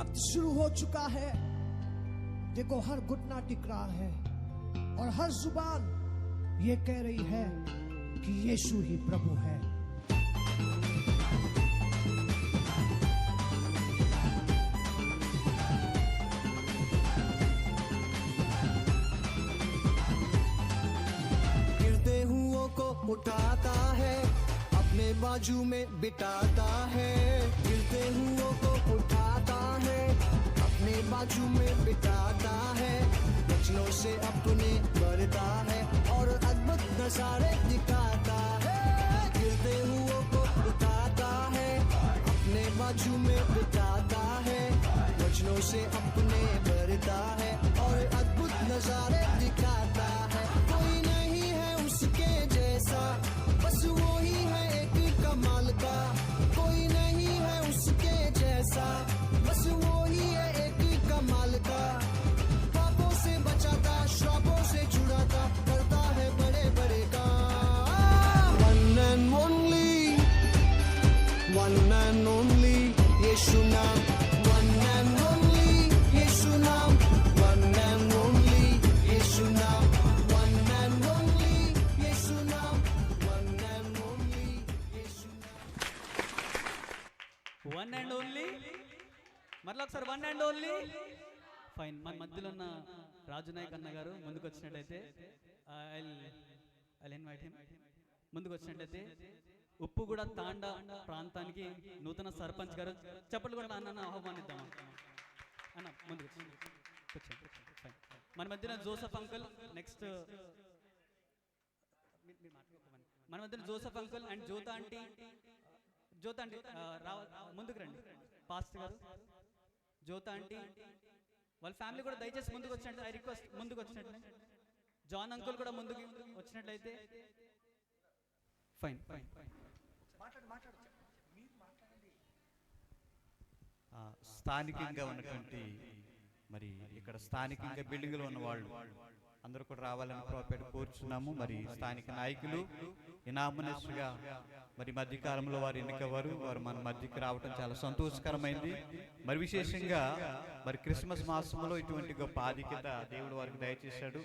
वक्त शुरू हो चुका है। देखो हर घुटना टिक रहा है और हर जुबान ये कह रही है कि यीशु ही प्रभु है। गिरते हुओं को उठाता है, अपने बाजू में बिठाता है। गिरते हुओं को उठाता है, अपने बाजू में बिठाता है। वचनों से अपने भरता है और अद्भुत नजारे दिखाता है। गिरते हुओं को उठाता है, अपने बाजू में बिठाता है। वचनों से अपने भरता है और अद्भुत नजारे दिखाता है। कोई नहीं है उसके जैसा, बस वो ही है एक कमाल का। कोई नहीं है उसके जैसा, बस वो ही है एक कमाल का। पापों से बचाता, श्रापों से छुड़ाता, करता है बड़े बड़े काम। One and only, one and only यीशु नाम। वन एंड ओनली यीशु नाम। वन एंड ओनली यीशु नाम। वन एंड ओनली यीशु नाम। वन एंड ओनली यीशु नाम। వన్ అండ్ ఓన్లీ మరలా ఒకసారి వన్ అండ్ ఓన్లీ ఫైన్. మన మధ్యలో ఉన్న రాజు నాయక్ అన్న గారు ముందుకు వచ్చినట్టయితే ముందుకు వచ్చినట్టయితే ఉప్పుగూడ తాండా ప్రాంతానికి నూతన సర్పంచ్ గారు చెప్పలు కూడా అన్న ఆహ్వానిద్దాం అన్న ముందుకు కూర్చోండి. ఫైన్. మన మధ్యన జోసఫ్ అంకుల్ నెక్స్ట్ మన మధ్యన జోసఫ్ అంకుల్ అండ్ జ్యోత ఆంటీ ముందుకు రండి. పాస్ట్ గారు, జ్యోత ఆంటీ వాళ్ళ ఫ్యామిలీ కూడా దయచేసి ముందుకు వచ్చినట్టు ఐ రిక్వెస్ట్ ముందుకు వచ్చినట్లే. జాన్ అంకుల్ కూడా ముందుకు వచ్చినట్లయితే ఫైన్. స్థానికంగా ఉన్నటువంటి మరి ఇక్కడ స్థానికంగా బిల్డింగ్లో ఉన్న వాళ్ళు అందరూ కూడా రావాలని ప్రోపేట కోరుచున్నాము. మరి స్థానిక నాయకులు ఇనామనస్గా మరి మధ్యకాలంలో వారు ఎన్నికవారు, వారు మన మధ్యకి రావడం చాలా సంతోషకరమైంది. మరి విశేషంగా మరి క్రిస్మస్ మాసంలో ఇటువంటి గొప్ప ఆధిక్యత దేవుడు వారికి దయచేశాడు.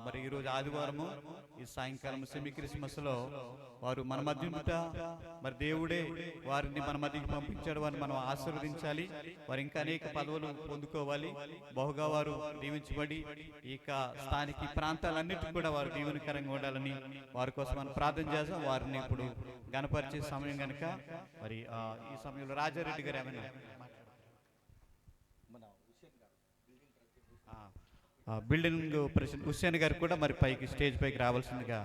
మరి ఈరోజు ఆదివారము, ఈ సాయంకాలం సెమీ క్రిస్మస్ లో వారు మన మధ్య మరి దేవుడే వారిని మన మధ్యకి పంపించాడు. వారిని మనం ఆశీర్వదించాలి. వారు ఇంకా అనేక పదవులు పొందుకోవాలి. బహుగా వారు దీవించబడి ఈ స్థానిక ప్రాంతాలన్నిటికీ కూడా వారు దీవెనకరంగా ఉండాలని వారి కోసం మనం ప్రార్థన చేస్తాం. వారిని ఇప్పుడు గణపరిచే సమయం కనుక మరి ఈ సమయంలో రాజారెడ్డి గారు ఏమైనా బిల్డింగ్ ప్రెసిడెంట్ హుస్సేన్ గారు కూడా మరి పైకి స్టేజ్ పైకి రావాల్సిందిగా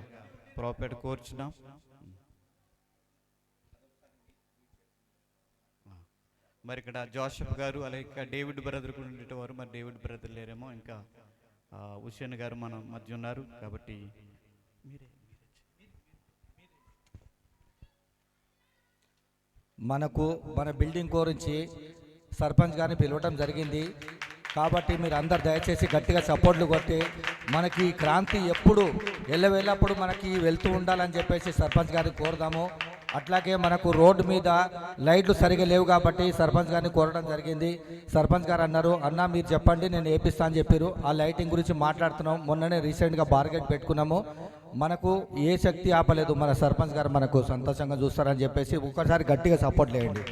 ప్రోపేట కోరుచున్నాం. మరి ఇక్కడ జోసెఫ్ గారు అలాగే ఇంకా డేవిడ్ బ్రదర్ కూడా ఉండేవారు. మరి డేవిడ్ బ్రదర్ లేరేమో, ఇంకా హుస్సేన్ గారు మన మధ్య ఉన్నారు. కాబట్టి మన బిల్డింగ్ గురించి సర్పంచ్ గారిని పిలవటం జరిగింది. కాబట్టి మీరు అందరు దయచేసి గట్టిగా సపోర్ట్లు కొట్టి మనకి క్రాంతి ఎప్పుడు ఎల్లవేళ్ళప్పుడు మనకి వెళ్తూ ఉండాలని చెప్పేసి సర్పంచ్ గారిని కోరుదాము. అట్లాగే మనకు రోడ్డు మీద లైట్లు సరిగా లేవు కాబట్టి సర్పంచ్ గారిని కోరడం జరిగింది. సర్పంచ్ గారు అన్నారు, అన్న మీరు చెప్పండి నేను వేపిస్తా అని చెప్పారు. ఆ లైటింగ్ గురించి మాట్లాడుతున్నాం. మొన్ననే రీసెంట్గా బార్గెట్ పెట్టుకున్నాము. మనకు ఏ శక్తి ఆపలేదు. మన సర్పంచ్ గారు మనకు సంతోషంగా చూస్తారని చెప్పేసి ఒకసారి గట్టిగా సపోర్ట్ చేయండి.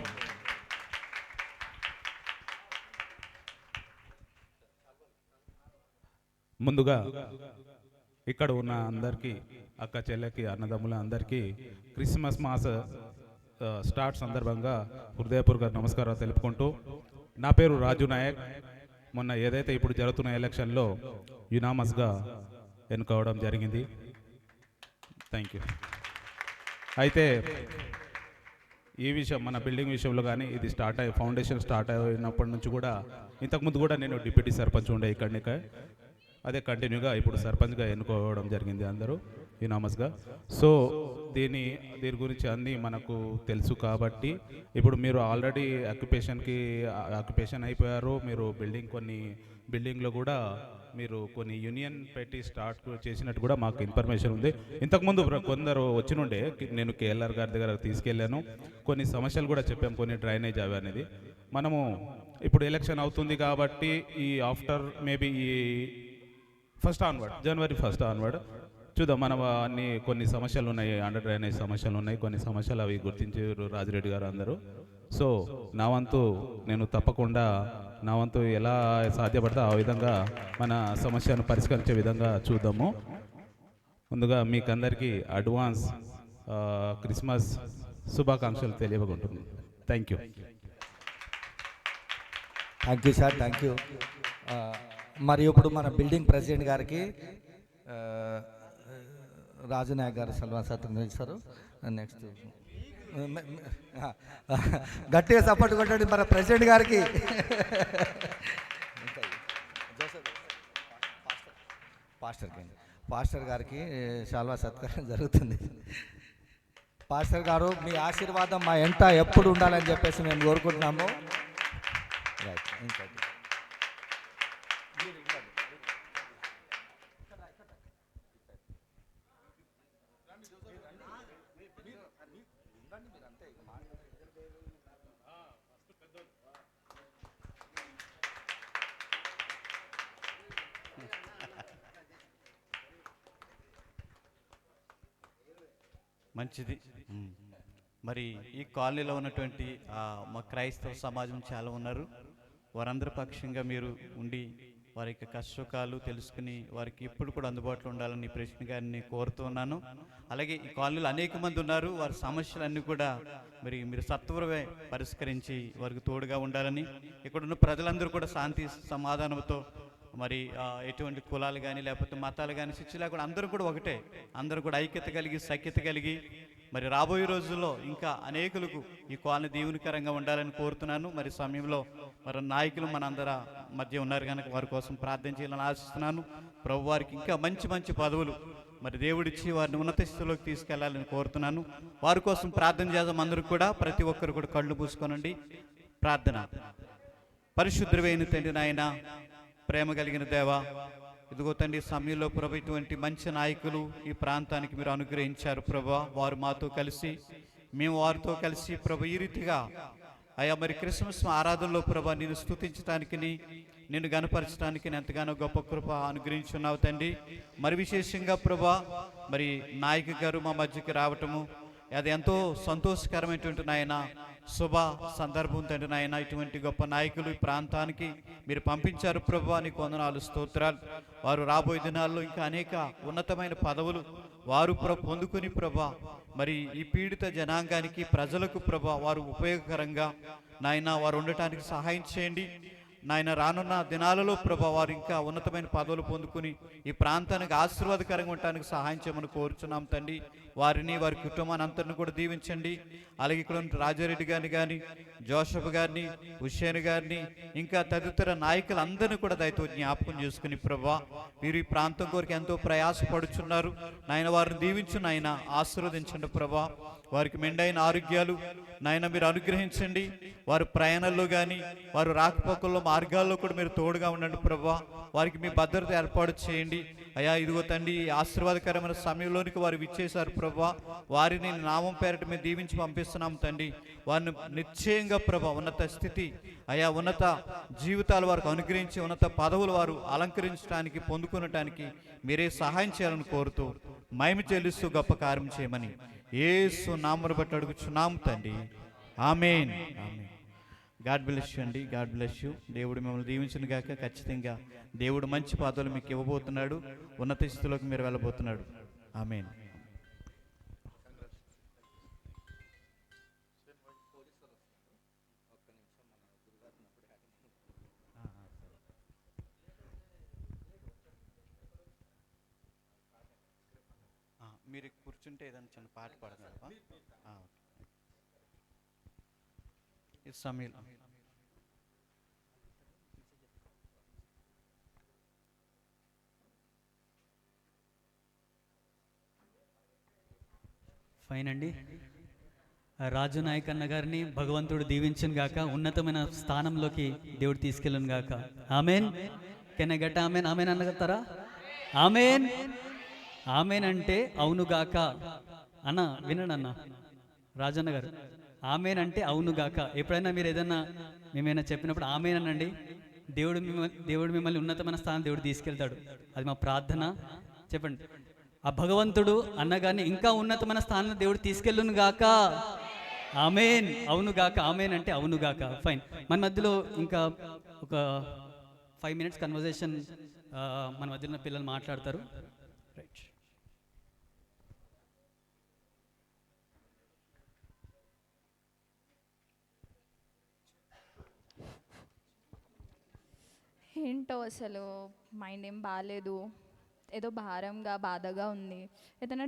ముందుగా ఇక్కడ ఉన్న అందరికీ, అక్క చెల్లెకి, అన్నదమ్ముల అందరికీ క్రిస్మస్ మాస స్టార్ట్ సందర్భంగా హృదయపూర్వక నమస్కారాలు తెలుపుకుంటూ, నా పేరు రాజు నాయక్. మొన్న ఏదైతే ఇప్పుడు జరుగుతున్న ఎలక్షన్లో యునామస్గా ఎన్నుకోవడం జరిగింది. Thank you. అయితే ఈ విషయం మన బిల్డింగ్ విషయంలో కానీ ఇది ఫౌండేషన్ స్టార్ట్ అయినప్పటి నుంచి కూడా ఇంతకుముందు కూడా నేను డిప్యూటీ సర్పంచ్ ఉండే ఇక్కడికి, అదే కంటిన్యూగా ఇప్పుడు సర్పంచ్గా ఎన్నుకోవడం జరిగింది అందరూ. ఇనామస్గా. సో దీని గురించి అన్నీ మనకు తెలుసు కాబట్టి ఇప్పుడు మీరు ఆల్రెడీ ఆక్యుపేషన్ అయిపోయారు. మీరు కొన్ని బిల్డింగ్లో కూడా మీరు కొన్ని యూనియన్ పెట్టి స్టార్ట్ చేసినట్టు కూడా మాకు ఇన్ఫర్మేషన్ ఉంది. ఇంతకుముందు కొందరు వచ్చినుండే, నేను కేఎల్ఆర్ గారి దగ్గర తీసుకెళ్ళాను. కొన్ని సమస్యలు కూడా చెప్పాము, కొన్ని డ్రైనేజ్ అవి అనేది. మనము ఇప్పుడు ఎలక్షన్ అవుతుంది కాబట్టి ఈ ఆఫ్టర్ మేబీ ఈ జనవరి 1 ఆన్వర్డ్ చూద్దాం. మనం కొన్ని సమస్యలు ఉన్నాయి, అండర్ డ్రైనేజ్ సమస్యలు ఉన్నాయి, కొన్ని సమస్యలు అవి గుర్తించారు రాజిరెడ్డి గారు అందరూ. సో నా వంతు నేను తప్పకుండా నా వంతు ఎలా సాధ్యపడితే ఆ విధంగా మన సమస్యను పరిష్కరించే విధంగా చూద్దాము. ముందుగా మీకు అందరికీ అడ్వాన్స్ క్రిస్మస్ శుభాకాంక్షలు తెలియకుంటున్నాను. Thank you. Thank you sir, thank you. మరి ఇప్పుడు మన బిల్డింగ్ ప్రెసిడెంట్ గారికి రాజునాయక్ గారు సల్మాన్ సత్యం ఇస్తారు. నెక్స్ట్ గట్టిగా సపోర్ట్ కొట్టండి మన ప్రెసిడెంట్ గారికి. పాస్టర్ గారికి శాల్వా సత్కారం జరుగుతుంది. పాస్టర్ గారు మీ ఆశీర్వాదం మా ఎంట ఎప్పుడు ఉండాలని చెప్పేసి మేము కోరుకుంటున్నాము. మంచిది. మరి ఈ కాలనీలో ఉన్నటువంటి మా క్రైస్తవ సమాజం చాలా ఉన్నారు. వారందరి పక్షంగా మీరు ఉండి వారి యొక్క కష్టసుఖాలు తెలుసుకుని వారికి ఇప్పుడు కూడా అందుబాటులో ఉండాలని ప్రెసిడెంట్ గారిని కోరుతూ ఉన్నాను. అలాగే ఈ కాలనీలో అనేక మంది ఉన్నారు, వారి సమస్యలన్నీ కూడా మీరు సత్వరమే పరిష్కరించి వారికి తోడుగా ఉండాలని, ఇక్కడున్న ప్రజలందరూ కూడా శాంతి సమాధానంతో మరి ఎటువంటి కులాలు కానీ లేకపోతే మతాలు కానీ శిక్ష లేకుండా అందరూ కూడా ఒకటే, అందరూ కూడా ఐక్యత కలిగి సఖ్యత కలిగి మరి రాబోయే రోజుల్లో ఇంకా అనేకులకు ఈ కాలనీ దీవెనకరంగా ఉండాలని కోరుతున్నాను. మరి సమయంలో మరి నాయకులు మనందరి మధ్య ఉన్నారు కనుక వారి కోసం ప్రార్థన చేయాలని ఆశిస్తున్నాను. ప్రభు వారికి ఇంకా మంచి మంచి పదవులు మరి దేవుడిచ్చి వారిని ఉన్నత స్థితిలోకి తీసుకెళ్లాలని కోరుతున్నాను. వారి కోసం ప్రార్థన చేద్దాం. అందరూ కూడా ప్రతి ఒక్కరు కూడా కళ్ళు మూసుకోనండి. ప్రార్థన. పరిశుద్ధమైన తండ్రి నాయన, ప్రేమ కలిగిన దేవా, ఇదిగో తండ్రి సమయంలో ప్రభు ఇటువంటి మంచి నాయకులు ఈ ప్రాంతానికి మీరు అనుగ్రహించారు ప్రభా. వారు మాతో కలిసి మేము వారితో కలిసి ప్రభు ఈ రీతిగా అయ్యా మరి క్రిస్మస్ ఆరాధనలో ప్రభా నేను స్తుతించడానికి నిన్ను గణపరచడానికి ఎంతగానో గొప్ప కృప అనుగ్రహించున్నావు తండ్రి. మరి విశేషంగా ప్రభా మరి నాయకు గారు మా మధ్యకి రావటము అది ఎంతో సంతోషకరమైనటువంటి నాయన శుభ సందర్భం తండ్రి నాయన. ఇటువంటి గొప్ప నాయకులు ఈ ప్రాంతానికి మీరు పంపించారు ప్రభా, నీకు వందనాలు స్తోత్రాలు. వారు రాబోయే దినాల్లో ఇంకా అనేక ఉన్నతమైన పదవులు వారు పొందుకుని ప్రభా మరి ఈ పీడిత జనాంగానికి ప్రజలకు ప్రభా వారు ఉపయోగకరంగా నాయన వారు ఉండటానికి సహాయం చేయండి నాయన. రానున్న దినాలలో ప్రభా వారు ఇంకా ఉన్నతమైన పదవులు పొందుకుని ఈ ప్రాంతానికి ఆశీర్వాదకరంగా ఉండటానికి సహాయం చేయమని కోరుచున్నాం తండ్రి. వారిని వారి కుటుంబాన్ని అంతటిని కూడా దీవించండి. అలాగే ఇక్కడ ఉన్న రాజారెడ్డి గారిని కానీ, జోసఫ్ గారిని, హుస్సేన్ గారిని, ఇంకా తదితర నాయకులందరినీ కూడా దయతో జ్ఞాపకం చేసుకుని ప్రభా వీరు ఈ ప్రాంతం కొరకు ఎంతో ప్రయాసపడుచున్నారు నాయన. వారిని దీవించు నాయన, ఆశీర్వదించండి ప్రభా. వారికి మెండైన ఆరోగ్యాలు నాయన మీరు అనుగ్రహించండి. వారి ప్రయాణాల్లో కానీ వారు రాకపోకల్లో మార్గాల్లో కూడా మీరు తోడుగా ఉండండి ప్రభా. వారికి మీ భద్రత ఏర్పాటు చేయండి అయ్యా. ఇదిగో తండ్రి ఆశీర్వాదకరమైన సమయంలోనికి వారు విచ్చేశారు ప్రభా. వారిని నామం పేరట మేము దీవించి పంపిస్తున్నాం తండ్రి. వారిని నిశ్చయంగా ప్రభా ఉన్నత స్థితి అయా ఉన్నత జీవితాలు వారికి అనుగ్రహించి ఉన్నత పదవులు వారు అలంకరించడానికి పొందుకునటానికి మీరే సహాయం చేయాలని కోరుతూ మహిమ చెల్లిస్తూ గొప్ప కార్యం చేయమని యేసు నామమును బట్టి అడుగుచున్నాము తండ్రి. ఆమేన్. ఆమేన్. గాడ్ బ్లెస్ యూ అండి. God bless you. దేవుడు మిమ్మల్ని దీవించును గాక. ఖచ్చితంగా దేవుడు మంచి పదవులు మీకు ఇవ్వబోతున్నాడు, ఉన్నత స్థితిలోకి మీరు వెళ్ళబోతున్నాడు. ఆమేన్. మీరు కూర్చుంటే ఏదైనా చిన్న పాట పాడగలరా? ఈ సమయంలో ఫైన్ అండి. రాజు నాయక్ అన్న గారిని భగవంతుడు దీవించును గాక, ఉన్నతమైన స్థానంలోకి దేవుడు తీసుకెళ్ళును గాక. Amen. Can I get amen? Amen అనగలుగుతారా? ఆమెన్. ఆమెన్ అంటే అవును గాక అన్న. వినండి అన్న, రాజన్న గారు, ఆమెన్ అంటే అవును గాక. ఎప్పుడైనా మీరు ఏదైనా మేమైనా చెప్పినప్పుడు ఆమెన్ అనండి. దేవుడు మిమ్మల్ని ఉన్నతమైన స్థానం దేవుడు తీసుకెళ్తాడు. అది మా ప్రార్థన. చెప్పండి, ఆ భగవంతుడు అన్నగారిని ఇంకా ఉన్నతమైన స్థానం దేవుడు తీసుకెళ్ళును గాక. ఆమెన్. అవును గాక. ఆమెన్ అంటే అవును గాక. ఫైన్. మన మధ్యలో ఇంకా ఒక 5 minutes కన్వర్జేషన్ మన మధ్యలో ఉన్న పిల్లలు మాట్లాడతారు. రైట్. ఏంటో అసలు మైండ్ ఏం బాగాలేదు, ఏదో భారంగా బాధగా ఉంది. ఏదైనా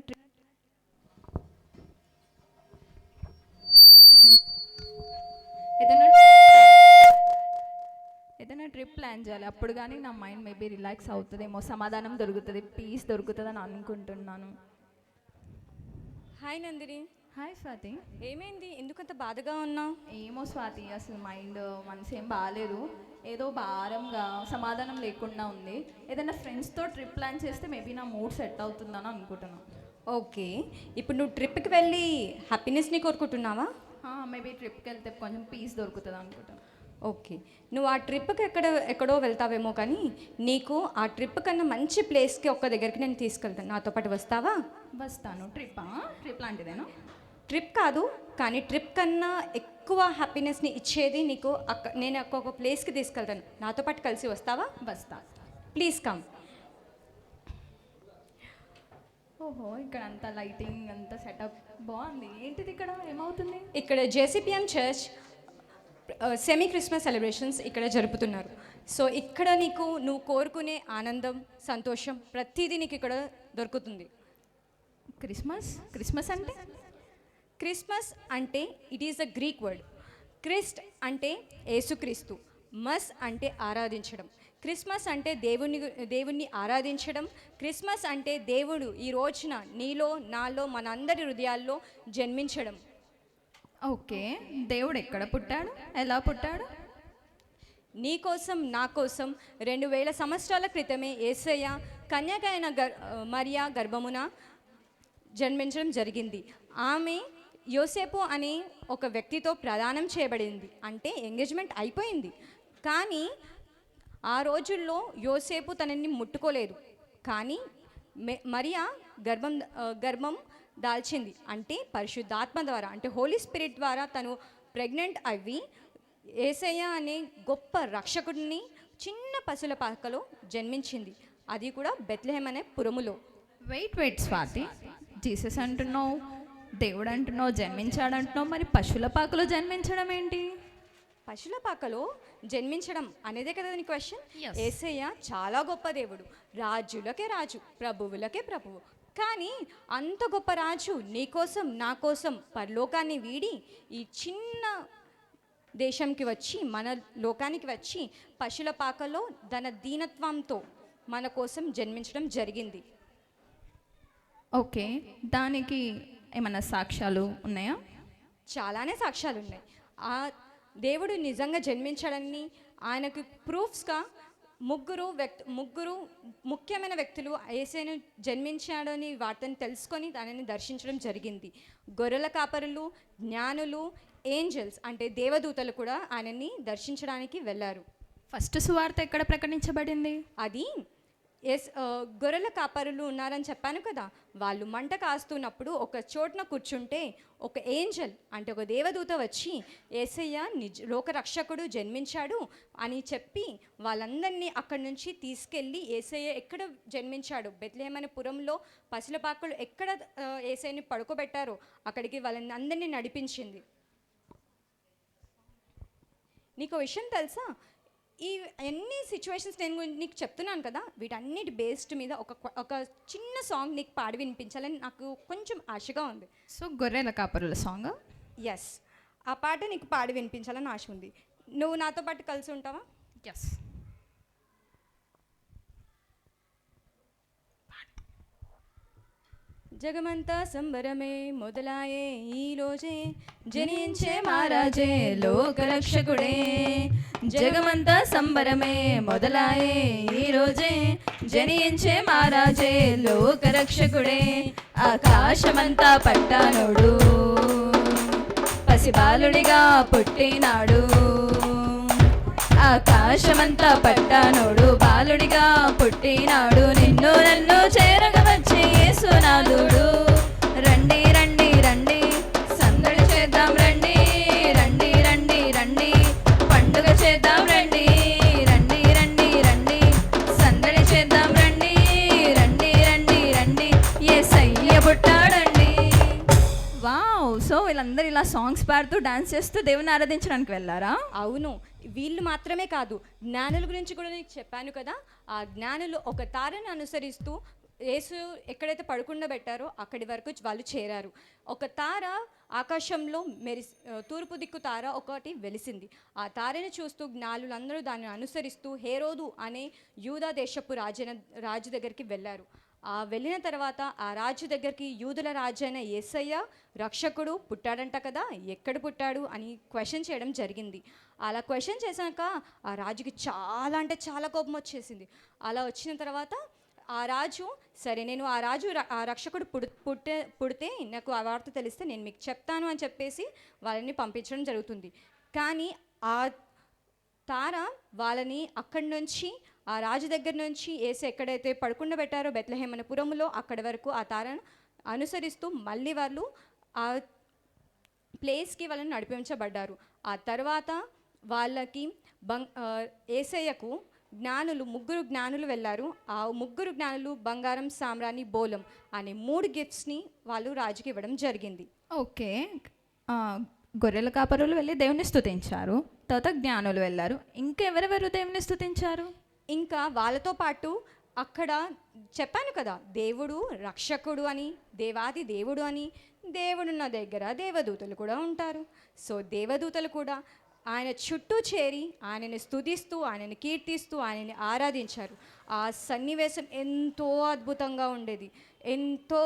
ఏదైనా ట్రిప్ ప్లాన్ చేయాలి. అప్పుడు కానీ నా మైండ్ మేబీ రిలాక్స్ అవుతుందేమో, సమాధానం దొరుకుతుంది, పీస్ దొరుకుతుంది అని అనుకుంటున్నాను. హాయ్ నందిని. హాయ్ స్వాతి. ఏమైంది, ఎందుకంత బాధగా ఉన్నావు? ఏమో స్వాతి, అసలు మైండ్ మనసు ఏం బాగాలేదు, ఏదో భారంగా సమాధానం లేకుండా ఉంది. ఏదైనా ఫ్రెండ్స్తో ట్రిప్ ప్లాన్ చేస్తే మేబీ నా మూడ్ సెట్ అవుతుందని అనుకుంటున్నాను. ఓకే, ఇప్పుడు నువ్వు ట్రిప్కి వెళ్ళి హ్యాపీనెస్ని కోరుకుంటున్నావా? మేబీ ట్రిప్కి వెళ్తే కొంచెం పీస్ దొరుకుతుంది అనుకుంటాను. ఓకే, నువ్వు ఆ ట్రిప్కి ఎక్కడో వెళ్తావేమో, కానీ నీకు ఆ ట్రిప్ కన్నా మంచి ప్లేస్కి ఒక్క దగ్గరికి నేను తీసుకెళ్తాను. నాతో పాటు వస్తావా? వస్తాను. ట్రిప్ లాంటిదేనా? ట్రిప్ కాదు, కానీ ట్రిప్ కన్నా ఎక్కువ హ్యాపీనెస్ని ఇచ్చేది నీకు నేను ఒక్కొక్క ప్లేస్కి తీసుకెళ్తాను. నాతో పాటు కలిసి వస్తావా? వస్తా. Please come. ఓహో, ఇక్కడ అంతా లైటింగ్ అంతా సెటప్ బాగుంది. ఏంటిది ఇక్కడ ఏమవుతుంది? ఇక్కడ జేసీపీఎం చర్చ్ సెమీ క్రిస్మస్ సెలబ్రేషన్స్ ఇక్కడ జరుపుతున్నారు. సో ఇక్కడ నువ్వు కోరుకునే ఆనందం, సంతోషం ప్రతిదీ నీకు ఇక్కడ దొరుకుతుంది. క్రిస్మస్ అంటే? క్రిస్మస్ అంటే it is a Greek word. Christ అంటే యేసుక్రీస్తు, మస్ అంటే ఆరాధించడం. క్రిస్మస్ అంటే దేవుణ్ణి ఆరాధించడం. క్రిస్మస్ అంటే దేవుడు ఈ రోజున నీలో, నాలో, మనందరి హృదయాల్లో జన్మించడం. ఓకే, దేవుడు ఎక్కడ పుట్టాడు, ఎలా పుట్టాడు? నీ కోసం, నా కోసం 2000 సంవత్సరాల క్రితమే యేసయ్య కన్యక అయిన మరియా గర్భమున జన్మించడం జరిగింది. ఆమె యోసేపు అనే ఒక వ్యక్తితో ప్రదానం చేయబడింది, అంటే ఎంగేజ్మెంట్ అయిపోయింది. కానీ ఆ రోజుల్లో యోసేపు తనని ముట్టుకోలేదు. కానీ మరియా గర్భం దాల్చింది, అంటే పరిశుద్ధాత్మ ద్వారా, అంటే హోలీ స్పిరిట్ ద్వారా తను ప్రెగ్నెంట్ అవి యేసయ్య అనే గొప్ప రక్షకుడిని చిన్న పశుల పాకలో జన్మించింది. అది కూడా బెత్లెహేమ్ అనే పురములో. వెయిట్ స్వాతి, జీసస్ అంటున్నావు, దేవుడు అంటున్నావు, జన్మించాడు అంటున్నావు, మరి పశువుల పాకలో జన్మించడం ఏంటి? పశుల పాకలో జన్మించడం అనేదే కదా నీ క్వశ్చన్. యేసయ్య చాలా గొప్ప దేవుడు, రాజులకే రాజు, ప్రభువులకే ప్రభువు. కానీ అంత గొప్ప రాజు నీకోసం, నా కోసం పరలోకాన్ని వీడి ఈ చిన్న దేశంకి వచ్చి, మన లోకానికి వచ్చి పశుల పాకలో తన దీనత్వంతో మన కోసం జన్మించడం జరిగింది. ఓకే, దానికి ఏమైనా సాక్ష్యాలు ఉన్నాయా? చాలానే సాక్ష్యాలు ఉన్నాయి. ఆ దేవుడు నిజంగా జన్మించాడని ఆయనకు ప్రూఫ్స్గా ముగ్గురు ముఖ్యమైన వ్యక్తులు యేసయ్యను జన్మించాడని వార్తను తెలుసుకొని దానిని దర్శించడం జరిగింది. గొర్రెల కాపరులు, జ్ఞానులు, ఏంజల్స్ అంటే దేవదూతలు కూడా ఆయనని దర్శించడానికి వెళ్ళారు. ఫస్ట్ సువార్త ఎక్కడ ప్రకటించబడింది? అది గొర్రెల కాపరులు ఉన్నారని చెప్పాను కదా, వాళ్ళు మంట కాస్తున్నప్పుడు ఒక చోటున కూర్చుంటే ఒక ఏంజల్ అంటే ఒక దేవదూత వచ్చి యేసయ్య లోకరక్షకుడు జన్మించాడు అని చెప్పి వాళ్ళందరినీ అక్కడి నుంచి తీసుకెళ్ళి యేసయ్య ఎక్కడ జన్మించాడు, బెత్లెహేమ్ అనే పురంలో పశులపాకలు ఎక్కడ యేసయ్యని పడుకోబెట్టారో అక్కడికి వాళ్ళని అందరినీ నడిపించింది. నీకు విషయం తెలుసా, ఈ అన్ని సిచ్యువేషన్స్ నేను నీకు చెప్తున్నాను కదా, వీటన్నిటి బేస్డ్ మీద ఒక చిన్న సాంగ్ నీకు పాడి వినిపించాలని నాకు కొంచెం ఆశగా ఉంది. సో గొర్రెల కాపరుల సాంగ్? ఎస్, ఆ పాట నీకు పాడి వినిపించాలని ఆశ ఉంది. నువ్వు నాతో పాటు కలిసి ఉంటావా? ఎస్. జగమంతా సంబరమే మొదలాయే ఈ రోజే జనించే మహారాజే లోకరక్షకుడే జగమంతా సంబరమే మొదలాయే ఈ రోజే జనించే మహారాజే లోకరక్షకుడే ఆకాశమంతా పట్టానోడు పసిబాలుడిగా పుట్టినాడు ఆకాశమంతా పట్టానోడు బాలుడిగా పుట్టినాడు నిన్ను నన్ను చేరగా వచ్చే యేసునాథుడు రండి రండి రండి సందడి చేద్దాం రండి రండి రండి రండి పండుగ చేద్దాం రండి రండి రండి రండి సందడి చేద్దాం రండి రండి రండి రండి యేసయ్య పుట్టాడండి. వావ్, సో వీళ్ళందరూ ఇలా సాంగ్స్ పాడుతూ డాన్స్ చేస్తూ దేవుని ఆరాధించడానికి వెళ్ళారా? అవును, వీళ్ళు మాత్రమే కాదు, జ్ఞానుల గురించి కూడా నీకు చెప్పాను కదా. ఆ జ్ఞానులు ఒక తారను అనుసరిస్తూ యేసు ఎక్కడైతే పడుకుండబెట్టారో అక్కడి వరకు వాళ్ళు చేరారు. ఒక తార ఆకాశంలో తూర్పు దిక్కు తార ఒకటి వెలిసింది. ఆ తారని చూస్తూ జ్ఞానులందరూ దాన్ని అనుసరిస్తూ హేరోదు అనే యూదా దేశపు రాజు దగ్గరికి వెళ్ళారు. ఆ వెళ్ళిన తర్వాత ఆ రాజు దగ్గరికి యూదుల రాజు అయిన యేసయ్య రక్షకుడు పుట్టాడంట కదా, ఎక్కడ పుట్టాడు అని క్వశ్చన్ చేయడం జరిగింది. అలా క్వశ్చన్ చేశాక ఆ రాజుకి చాలా అంటే చాలా కోపం వచ్చేసింది. అలా వచ్చిన తర్వాత ఆ రాజు సరే నేను ఆ రక్షకుడు పుడితే నాకు ఆ వార్త తెలిస్తే నేను మీకు చెప్తాను అని చెప్పేసి వాళ్ళని పంపించడం జరుగుతుంది. కానీ ఆ తార వాళ్ళని అక్కడి నుంచి ఆ రాజు దగ్గర నుంచి యేసు ఎక్కడైతే పడుకుండబెట్టారో బెత్లెహేమ్ అనే పురములో అక్కడి వరకు ఆ తారను అనుసరిస్తూ మళ్ళీ వాళ్ళు ఆ ప్లేస్కి వాళ్ళని నడిపించబడ్డారు. ఆ తర్వాత వాళ్ళకి యేసయ్యకు ముగ్గురు జ్ఞానులు వెళ్ళారు. ఆ ముగ్గురు జ్ఞానులు బంగారం, సామ్రాణి, బోలం అనే 3 గిఫ్ట్స్ని వాళ్ళు రాజుకి ఇవ్వడం జరిగింది. ఓకే, గొర్రెల కాపరులు వెళ్ళి దేవుని స్తుతించారు, తర్వాత జ్ఞానులు వెళ్ళారు. ఇంకా ఎవరెవరు దేవుని స్తుతించారు? ఇంకా వాళ్ళతో పాటు అక్కడ చెప్పాను కదా, దేవుడు రక్షకుడు అని, దేవాది దేవుడు అని, దేవుడున్న దగ్గర దేవదూతలు కూడా ఉంటారు. సో దేవదూతలు కూడా ఆయన చుట్టూ చేరి ఆయనని స్తుతిస్తూ ఆయనని కీర్తిస్తూ ఆయనని ఆరాధించారు. ఆ సన్నివేశం ఎంతో అద్భుతంగా ఉండేది, ఎంతో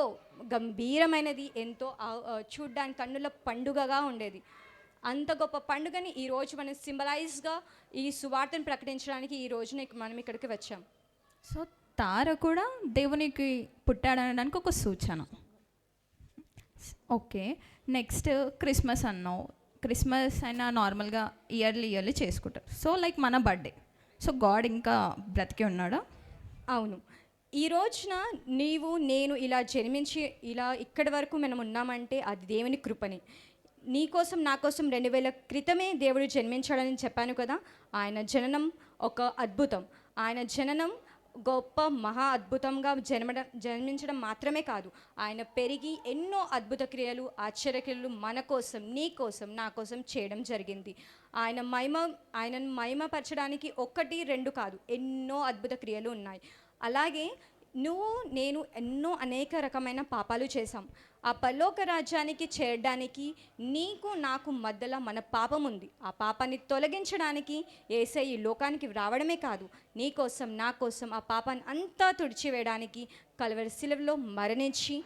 గంభీరమైనది, ఎంతో చూడ్డానికి కన్నుల పండుగగా ఉండేది. అంత గొప్ప పండుగని ఈరోజు మనం సింబలైజ్గా ఈ సువార్తను ప్రకటించడానికి ఈ రోజున మనం ఇక్కడికి వచ్చాం. సో తార కూడా దేవునికి పుట్టాడనడానికి ఒక సూచన. ఓకే, నెక్స్ట్ క్రిస్మస్ అన్నావు. క్రిస్మస్ అయినా నార్మల్గా ఇయర్లీ చేసుకుంటారు. సో లైక్ మన బర్త్డే, సో గాడ్ ఇంకా బ్రతికి ఉన్నాడా? అవును, ఈ రోజున నేను ఇలా జన్మించి ఇలా ఇక్కడి వరకు మనం ఉన్నామంటే అది దేవుని కృపని. నీ కోసం నా కోసం 2000 క్రితమే దేవుడు జన్మించాడని చెప్పాను కదా. ఆయన జననం ఒక అద్భుతం. ఆయన జననం గొప్ప మహా అద్భుతంగా జన్మించడం మాత్రమే కాదు, ఆయన పెరిగి ఎన్నో అద్భుత క్రియలు, ఆశ్చర్యక్రియలు మన కోసం, నీ కోసం, నా కోసం చేయడం జరిగింది. ఆయనను మహిమపరచడానికి 1, 2 కాదు, ఎన్నో అద్భుత క్రియలు ఉన్నాయి. అలాగే నేను అనేక రకమైన పాపాలు చేశాం. ఆ పరలోక రాజ్యానికి చేరడానికి నీకు నాకు మధ్యలో మన పాపం ఉంది. ఆ పాపాన్ని తొలగించడానికి యేసయ్య ఈ లోకానికి రావడమే కాదు, నీ కోసం నా కోసం ఆ పాపాన్ని అంతా తుడిచివేయడానికి కల్వరి శిలువలో మరణించి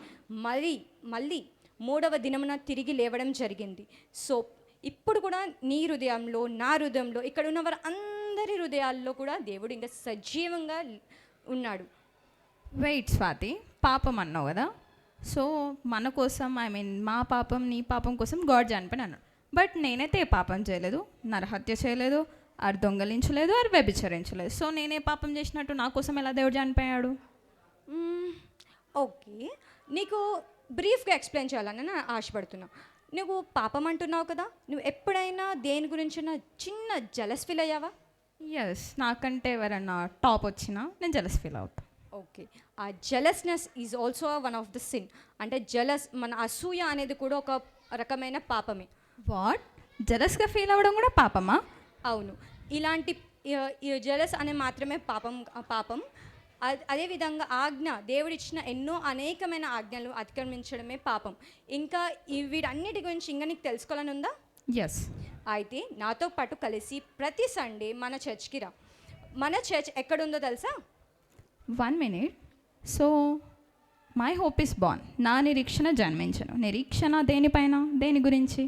మళ్ళీ 3వ దినమున తిరిగి లేవడం జరిగింది. సో ఇప్పుడు కూడా నీ హృదయంలో, నా హృదయంలో, ఇక్కడ ఉన్న వారు అందరి హృదయాల్లో కూడా దేవుడు ఇంకా సజీవంగా ఉన్నాడు. వెయిట్ స్వాతి, పాపం అన్నావు కదా. సో మన కోసం, మా పాపం నీ పాపం కోసం గాడ్ చనిపోయిన అన్నాడు. బట్ నేనైతే ఏ పాపం చేయలేదు, నరహత్య చేయలేదు, ఆరు దొంగలించలేదు, ఆరు వ్యభిచరించలేదు. సో నేనే పాపం చేసినట్టు నా కోసం ఎలా దేవుడు చనిపోయాడు? ఓకే, నీకు బ్రీఫ్గా ఎక్స్ప్లెయిన్ చేయాలని నేను ఆశపడుతున్నా. నువ్వు పాపం అంటున్నావు కదా, నువ్వు ఎప్పుడైనా దేని గురించి చిన్న జలస్ ఫీల్ అయ్యావా? ఎస్, నాకంటే ఎవరన్నా టాప్ వచ్చినా నేను జలస్ ఫీల్ అవుతాను. ఓకే, ఆ jealousness is also one of the sin. అంటే మన అసూయ అనేది కూడా ఒక రకమైన పాపమే. వాట్, జలస్గా ఫీల్ అవ్వడం కూడా పాపమా? అవును, ఇలాంటి జలస్ అనే మాత్రమే పాపం. అదేవిధంగా దేవుడిచ్చిన అనేకమైన ఆజ్ఞలు అతిక్రమించడమే పాపం. ఇంకా వీటన్నిటి గురించి ఇంకా నీకు తెలుసుకోవాలని ఉందా? ఎస్. అయితే నాతో పాటు కలిసి ప్రతి సండే మన చర్చ్కి రా. మన చర్చ్ ఎక్కడుందో తెలుసా? 1 minute. So my hope is బాన్, నా నిరీక్షణ జన్మించను. నిరీక్షణ దేనిపైన, దేని గురించి?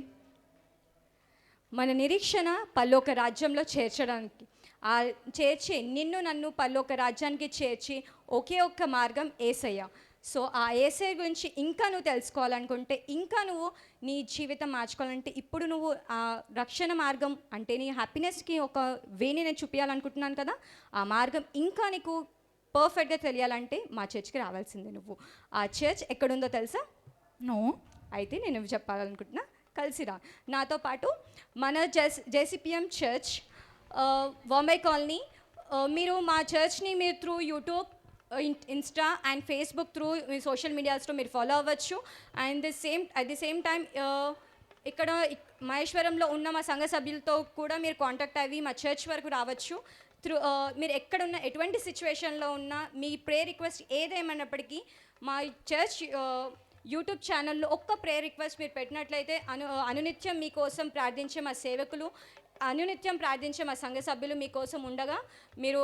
మన నిరీక్షణ పరలోక రాజ్యంలో చేర్చడానికి, ఆ చేర్చి నిన్ను నన్ను పరలోక రాజ్యానికి చేర్చి ఒకే ఒక్క మార్గం యేసయ్య. సో ఆ యేసయ్య గురించి ఇంకా నువ్వు తెలుసుకోవాలనుకుంటే, ఇంకా నువ్వు నీ జీవితం మార్చుకోవాలంటే, ఇప్పుడు నువ్వు ఆ రక్షణ మార్గం అంటే నీ హ్యాపీనెస్కి ఒక వేని నేను చూపించాలనుకుంటున్నాను కదా, ఆ మార్గం ఇంకా నీకు పర్ఫెక్ట్గా తెలియాలంటే మా చర్చ్కి రావాల్సిందే నువ్వు. ఆ చర్చ్ ఎక్కడుందో తెలుసా? నో. అయితే నేను చెప్పాలనుకుంటున్నా, కలిసిరా నాతో పాటు. మన జేసీపీఎం చర్చ్ బాంబే కాలనీ. మీరు మా చర్చ్ని మీరు through YouTube, Insta and Facebook through మీ సోషల్ మీడియాస్లో మీరు ఫాలో అవ్వచ్చు. And at the same time ఇక్కడ మహేశ్వరంలో ఉన్న మా సంఘ సభ్యులతో కూడా మీరు కాంటాక్ట్ అయ్యి మా చర్చ్ వరకు రావచ్చు. మీరు ఎక్కడున్న ఎటువంటి సిచ్యువేషన్లో ఉన్నా మీ ప్రేయర్ రిక్వెస్ట్ ఏదేమైనప్పటికీ మా చర్చ్ యూట్యూబ్ ఛానల్లో ఒక్క ప్రేయర్ రిక్వెస్ట్ మీరు పెట్టినట్లయితే అనునిత్యం మీకోసం ప్రార్థించే మా సేవకులు, అనునిత్యం ప్రార్థించే మా సంఘ సభ్యులు మీకోసం ఉండగా మీరు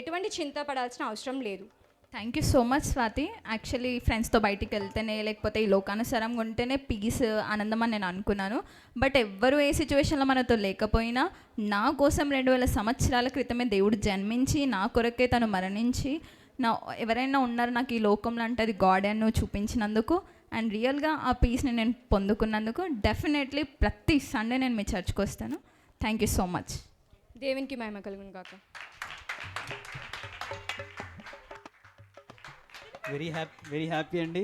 ఎటువంటి చింత పడాల్సిన అవసరం లేదు. Thank you so much Swathi. Actually ఫ్రెండ్స్తో బయటికి వెళ్తేనే, లేకపోతే ఈ లోకానుసారంగా ఉంటేనే పీస్, ఆనందం అని నేను అనుకున్నాను. బట్ ఎవ్వరు ఏ సిచ్యువేషన్లో మనతో లేకపోయినా నా కోసం 2000 సంవత్సరాల క్రితమే దేవుడు జన్మించి, నా కొరకే తను మరణించి, ఎవరైనా ఉన్నారు నాకు ఈ లోకంలో అంటే అది గాడ్ అని నువ్వు చూపించినందుకు, అండ్ రియల్గా ఆ పీస్ని నేను పొందుకున్నందుకు డెఫినెట్లీ ప్రతి సండే నేను మీ చర్చ్కి వస్తాను. Thank you so much. దేవునికి మహిమ కలుగును గాక. వెరీ హ్యాపీ అండి.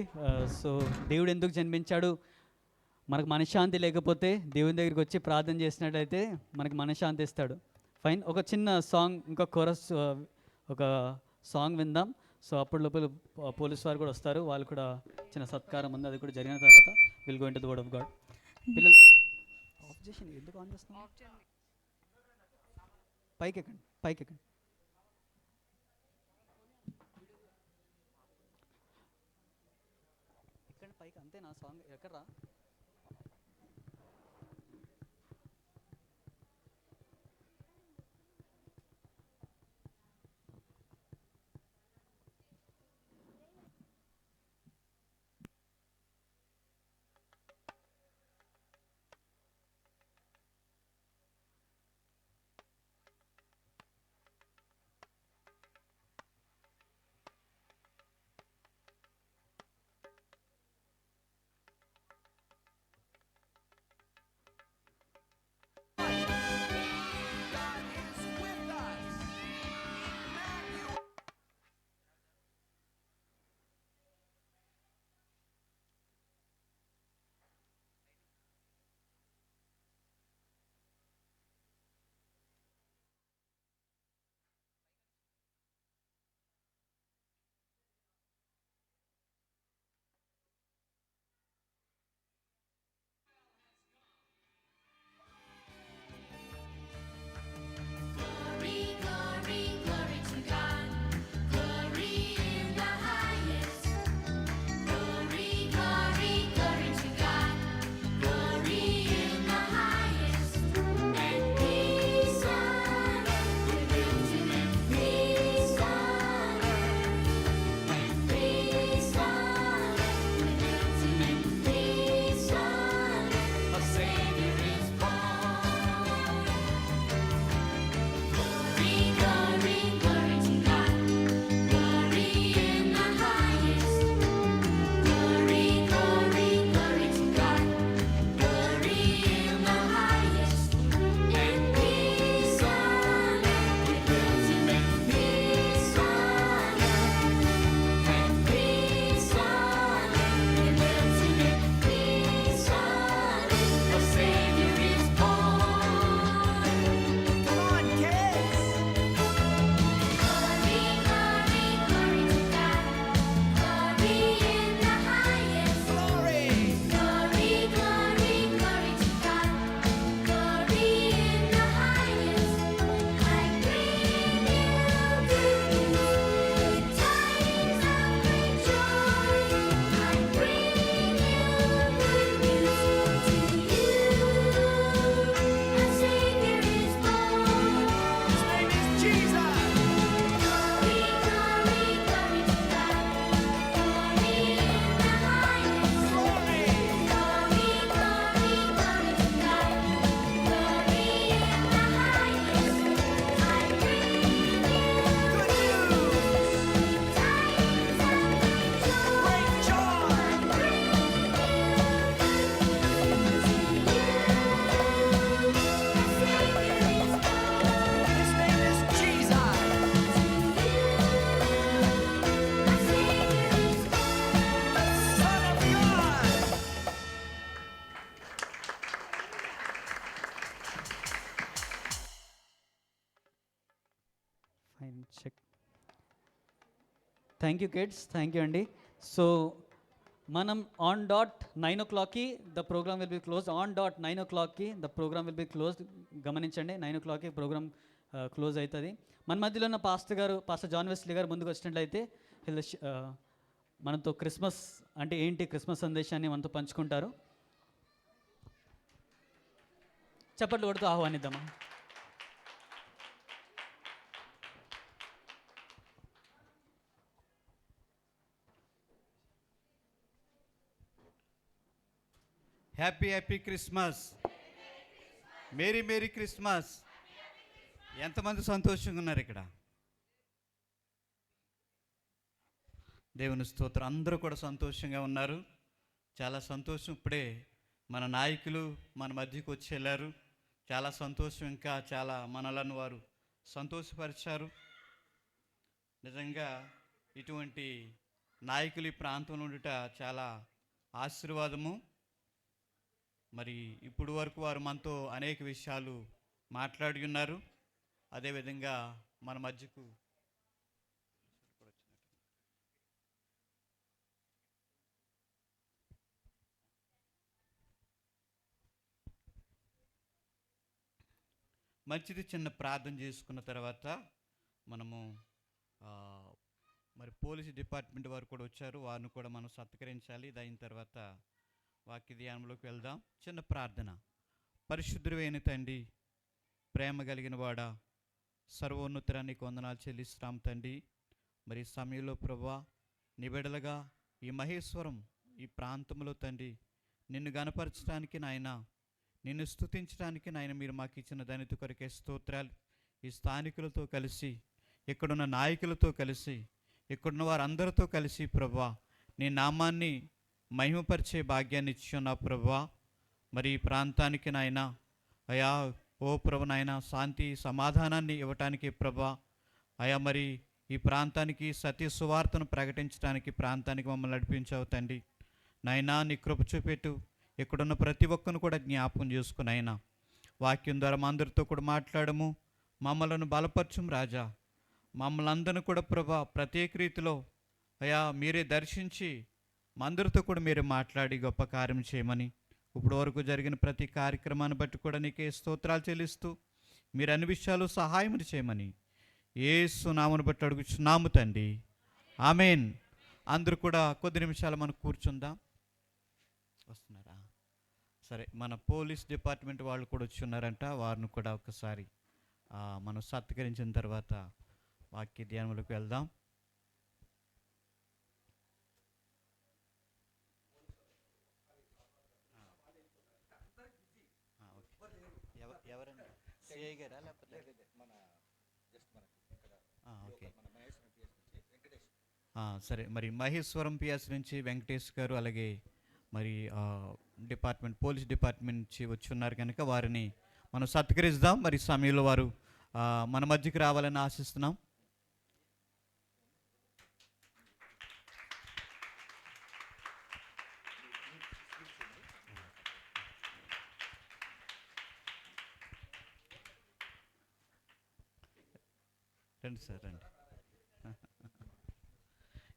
సో దేవుడు ఎందుకు జన్మించాడు? మనకు మనశ్శాంతి లేకపోతే దేవుని దగ్గరికి వచ్చి ప్రార్థన చేసినట్టయితే మనకు మనశ్శాంతి ఇస్తాడు. ఫైన్, ఒక చిన్న సాంగ్, ఇంకా కోరస్ ఒక సాంగ్ విందాం. సో అప్పుడు లోపల పోలీస్ వారు కూడా వస్తారు, వాళ్ళు కూడా చిన్న సత్కారం ఉంది, అది కూడా జరిగిన తర్వాత will go into the word of God. పిల్లలు ఆఫ్ చేసి ఎందుకు ఆన్ చేస్తున్నాం? పైకి ఎక్కండి, పైకి ఎక్కండి. ఎక్కండి పైకి, అంతే. నా సాంగ్ ఎక్కడ్రా? Thank you kids, thank you అండి. సో మనం ఆన్ డాట్ 9 o'clockకి the program will be close. On dot 9 o'clockకి the program will be close. గమనించండి, 9 o'clockకి ప్రోగ్రామ్ క్లోజ్ అవుతుంది. మన మధ్యలో ఉన్న పాస్టర్ జాన్ వెస్లీ గారు ముందుకు వచ్చినట్లయితే మనతో క్రిస్మస్ అంటే ఏంటి, క్రిస్మస్ సందేశాన్ని మనతో పంచుకుంటారు. చప్పట్లు కొడుతూ ఆహ్వానిద్దామా. Happy Christmas, merry merry Christmas. ఎంతమంది సంతోషంగా ఉన్నారు ఇక్కడ? దేవుని స్తోత్రం. అందరూ కూడా సంతోషంగా ఉన్నారు. చాలా సంతోషం. ఇప్పుడే మన నాయకులు మన మధ్యకు వచ్చి వెళ్ళారు. చాలా సంతోషం. ఇంకా చాలా మనలను వారు సంతోషపరిచారు. నిజంగా ఇటువంటి నాయకులు ఈ ప్రాంతంలో ఉండుట చాలా ఆశీర్వాదము. మరి ఇప్పుడు వరకు వారు మనతో అనేక విషయాలు మాట్లాడి ఉన్నారు. అదేవిధంగా మన మధ్యకు మంచిది. చిన్న ప్రార్థన చేసుకున్న తర్వాత మనము మరి పోలీస్ డిపార్ట్మెంట్ వారు కూడా వచ్చారు, వారిని కూడా మనం సత్కరించాలి. అయిన తర్వాత వాక్య ధ్యానంలోకి వెళ్దాం. చిన్న ప్రార్థన. పరిశుద్ధుడైన తండ్రి, ప్రేమ కలిగిన వాడా, సర్వోన్నతురానికి వందనాలు చెల్లిస్తాం తండ్రి. మరి సమయంలో ప్రభువా నిబిడలుగా ఈ మహేశ్వరం ఈ ప్రాంతంలో తండ్రి నిన్ను గణపరచడానికి నాయన, నిన్ను స్తుతించడానికి నాయన మీరు మాకు ఇచ్చిన ధన్యత కొరకే స్తోత్రాలు. ఈ స్థానికులతో కలిసి, ఇక్కడున్న నాయకులతో కలిసి, ఇక్కడున్న వారందరితో కలిసి ప్రభువా నీ నామాన్ని మహిమపరిచే భాగ్యాన్ని ఇచ్చున్నా ప్రభువా. మరి ఈ ప్రాంతానికి నాయన అయా ఓ ప్రభు నాయన శాంతి సమాధానాన్ని ఇవ్వటానికి ప్రభువా అయా మరి ఈ ప్రాంతానికి సత్య సువార్తను ప్రకటించడానికి ప్రాంతానికి మమ్మల్ని నడిపించావు తండ్రి. నాయనా నీ కృప చూపెట్టు. ఇక్కడున్న ప్రతి ఒక్కరిని కూడా జ్ఞాపకం చేసుకుని అయినా వాక్యం ద్వారా మా అందరితో కూడా మాట్లాడము, మమ్మలను బలపరచుం రాజా. మమ్మల్ని అందరిని కూడా ప్రభా ప్రత్యేక రీతిలో అయా మీరే దర్శించి మా అందరితో కూడా మీరే మాట్లాడి గొప్ప కార్యం చేయమని, ఇప్పుడు వరకు జరిగిన ప్రతి కార్యక్రమాన్ని బట్టి కూడా నీకే స్తోత్రాలు చెల్లిస్తూ మీరు అన్ని విషయాలు సహాయం చేయమని యేసు నామమును బట్టి అడుగుచున్నాము తండ్రి, ఆమేన్. అందరూ కూడా కొద్ది నిమిషాలు మనం కూర్చుందాం. వస్తున్నారా? సరే, మన పోలీస్ డిపార్ట్మెంట్ వాళ్ళు కూడా వచ్చి ఉన్నారంట. వారిని కూడా ఒకసారి మనం సత్కరించిన తర్వాత వాక్య ధ్యానంలోకి వెళ్దాం. ఎవరండి? సిఐ గారా లేకపోతే ఓకే. సరే, మరి మహేశ్వరం పిఎస్ నుంచి వెంకటేష్ గారు, అలాగే మరి పోలీస్ డిపార్ట్మెంట్ నుంచి వచ్చి ఉన్నారు కనుక వారిని మనం సత్కరిద్దాం. మరి సమయంలో వారు మన మధ్యకి రావాలని ఆశిస్తున్నాం. రండి సార్, రండి.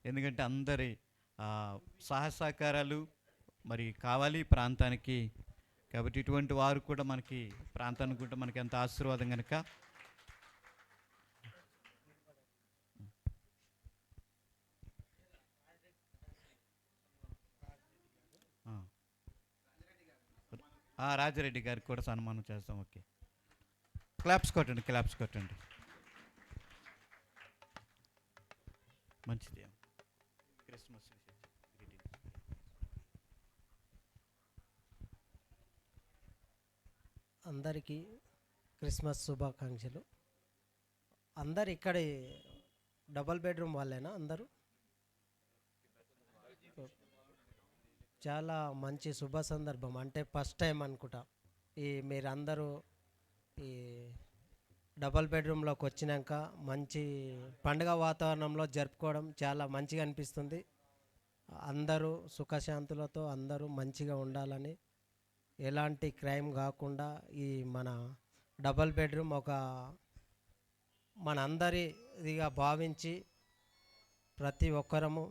ఎందుకంటే అందరి సహసహకారాలు మరి కావాలి ప్రాంతానికి. కాబట్టి ఇటువంటి వారు కూడా మనకి ప్రాంతానికి కూడా మనకి ఎంత ఆశీర్వాదం కనుక రాజారెడ్డి గారికి కూడా సన్మానం చేస్తాం. ఓకే, క్లాప్స్ కొట్టండి, క్లాప్స్ కొట్టండి. మంచిది. క్రిస్మస్ అందరికీ క్రిస్మస్ శుభాకాంక్షలు. అందరు ఇక్కడ డబల్ బెడ్రూమ్ వాళ్ళేనా అందరూ? చాలా మంచి శుభ సందర్భం. అంటే ఫస్ట్ టైం అనుకుంటా మీరందరూ ఈ డబల్ బెడ్రూమ్లోకి వచ్చినాక మంచి పండుగ వాతావరణంలో జరుపుకోవడం చాలా మంచిగా అనిపిస్తుంది. అందరూ సుఖశాంతులతో అందరూ మంచిగా ఉండాలని, ఎలాంటి క్రైమ్ కాకుండా ఈ మన డబల్ బెడ్రూమ్ ఒక మన అందరిదిగా భావించి ప్రతి ఒక్కరము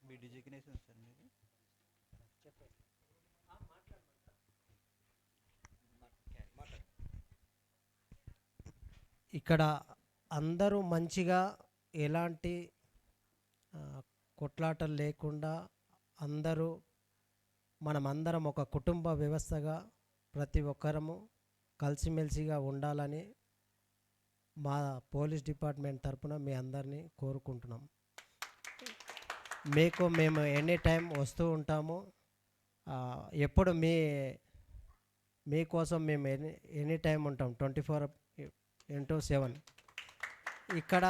మీ డిజిగ్నేషన్ సార్ మీది? ఇక్కడ అందరూ మంచిగా ఎలాంటి కొట్లాటలు లేకుండా అందరూ మనమందరం ఒక కుటుంబ వ్యవస్థగా ప్రతి ఒక్కరము కలిసిమెలిసిగా ఉండాలని మా పోలీస్ డిపార్ట్మెంట్ తరపున మీ అందరినీ కోరుకుంటున్నాం. మేము ఎనీ టైం వస్తూ ఉంటాము. ఎప్పుడు మీకోసం మేము ఎనీ టైం ఉంటాం 24/7. ఇక్కడ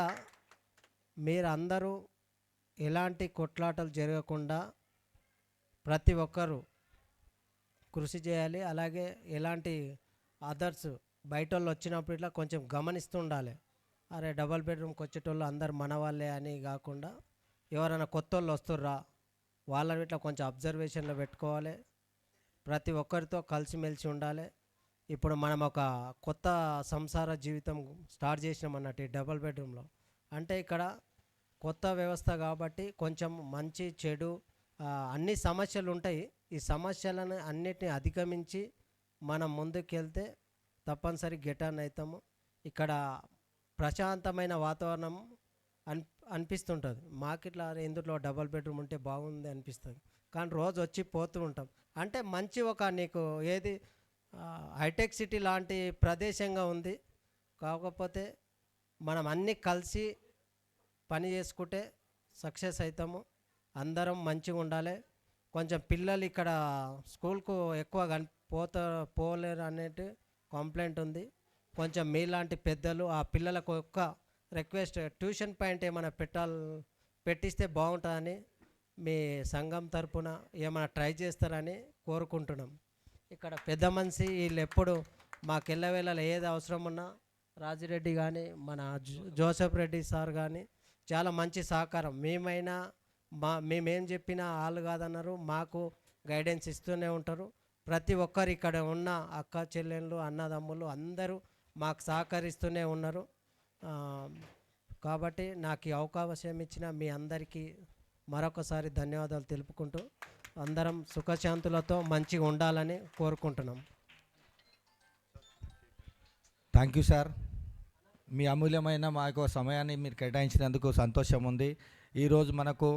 మీరందరూ ఎలాంటి కొట్లాటలు జరగకుండా ప్రతి ఒక్కరూ కృషి చేయాలి. అలాగే ఎలాంటి అదర్స్ బయట వాళ్ళు వచ్చినప్పుడు ఇట్లా కొంచెం గమనిస్తూ ఉండాలి. అరే డబల్ బెడ్రూమ్కి వచ్చేటోళ్ళు అందరు మన వాళ్ళే అని కాకుండా ఎవరైనా కొత్త వాళ్ళు వస్తుర్రా వాళ్ళని ఇట్లా కొంచెం అబ్జర్వేషన్లో పెట్టుకోవాలి. ప్రతి ఒక్కరితో కలిసిమెలిసి ఉండాలి. ఇప్పుడు మనం ఒక కొత్త సంసార జీవితం స్టార్ట్ చేసినాం అన్నట్టు ఈ డబల్ బెడ్రూమ్లో. అంటే ఇక్కడ కొత్త వ్యవస్థ కాబట్టి కొంచెం మంచి చెడు అన్ని సమస్యలు ఉంటాయి. ఈ సమస్యలను అన్నిటిని అధిగమించి మనం ముందుకెళ్తే తప్పనిసరి గెటాన్ అవుతాము. ఇక్కడ ప్రశాంతమైన వాతావరణం అనిపిస్తుంటుంది. మాకు ఇట్లా ఎందులో డబల్ బెడ్రూమ్ ఉంటే బాగుంది అనిపిస్తుంది. కానీ రోజు వచ్చి పోతూ ఉంటాం. అంటే మంచి ఒక నీకు ఏది హైటెక్ సిటీ లాంటి ప్రదేశంగా ఉంది. కాకపోతే మనం అన్నీ కలిసి పని చేసుకుంటే సక్సెస్ అవుతాము. అందరం మంచిగా ఉండాలి. కొంచెం పిల్లలు ఇక్కడ స్కూల్కు ఎక్కువ పోలేరు అనేది కంప్లైంట్ ఉంది. కొంచెం మీలాంటి పెద్దలు ఆ పిల్లలకు ఒక్క రిక్వెస్ట్ ట్యూషన్ పాయింట్ ఏమైనా పెట్టిస్తే బాగుంటుందని మీ సంఘం తరపున ఏమైనా ట్రై చేస్తారని కోరుకుంటున్నాం. ఇక్కడ పెద్ద మనిషి వీళ్ళు ఎప్పుడు మాకెళ్ళవేళ ఏది అవసరం ఉన్నా రాజిరెడ్డి కానీ మన జోసెఫ్ రెడ్డి సార్ కానీ చాలా మంచి సహకారం. మేమేం చెప్పినా వాళ్ళు కాదన్నారు, మాకు గైడెన్స్ ఇస్తూనే ఉంటారు. ప్రతి ఒక్కరు ఇక్కడ ఉన్న అక్క చెల్లెళ్ళు అన్నదమ్ములు అందరూ మాకు సహకరిస్తూనే ఉన్నారు. కాబట్టి నాకు ఈ అవకాశం ఇచ్చిన మీ అందరికీ మరొకసారి ధన్యవాదాలు తెలుపుకుంటూ అందరం సుఖశాంతులతో మంచిగా ఉండాలని కోరుకుంటున్నాం. Thank you sir. మీ అమూల్యమైన మాకు సమయాన్ని మీరు కేటాయించినందుకు సంతోషం ఉంది. ఈరోజు మనకు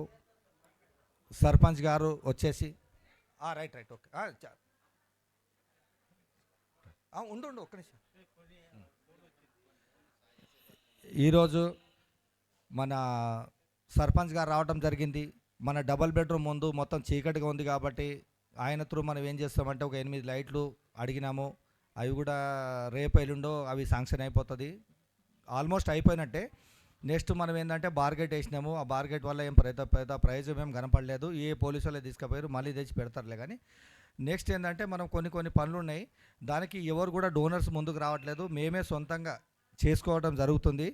సర్పంచ్ గారు వచ్చేసి రైట్ ఓకే ఉండు ఒక్క నిమిషం. ఈరోజు మన సర్పంచ్ గారు రావడం జరిగింది. మన డబల్ బెడ్రూమ్ ముందు మొత్తం చీకటిగా ఉంది కాబట్టి ఆయన త్రూ మనం ఏం చేస్తామంటే ఒక 8 లైట్లు అడిగినాము. అవి కూడా రేపు ఎల్లుండో అవి శాంక్షన్ అయిపోతుంది. ఆల్మోస్ట్ అయిపోయినట్టే. నెక్స్ట్ మనం ఏంటంటే బార్గెట్ వేసినాము. ఆ బార్గెట్ వల్ల ఏం పెద్ద ప్రయోజనం ఏం కనపడలేదు. ఏ పోలీసు వాళ్ళే తీసుకుపోయారు, మళ్ళీ తెచ్చి పెడతారులే. కానీ నెక్స్ట్ ఏంటంటే మనం కొన్ని పనులు ఉన్నాయి. దానికి ఎవరు కూడా డోనర్స్ ముందుకు రావట్లేదు, మేమే సొంతంగా చేసుకోవడం జరుగుతుంది.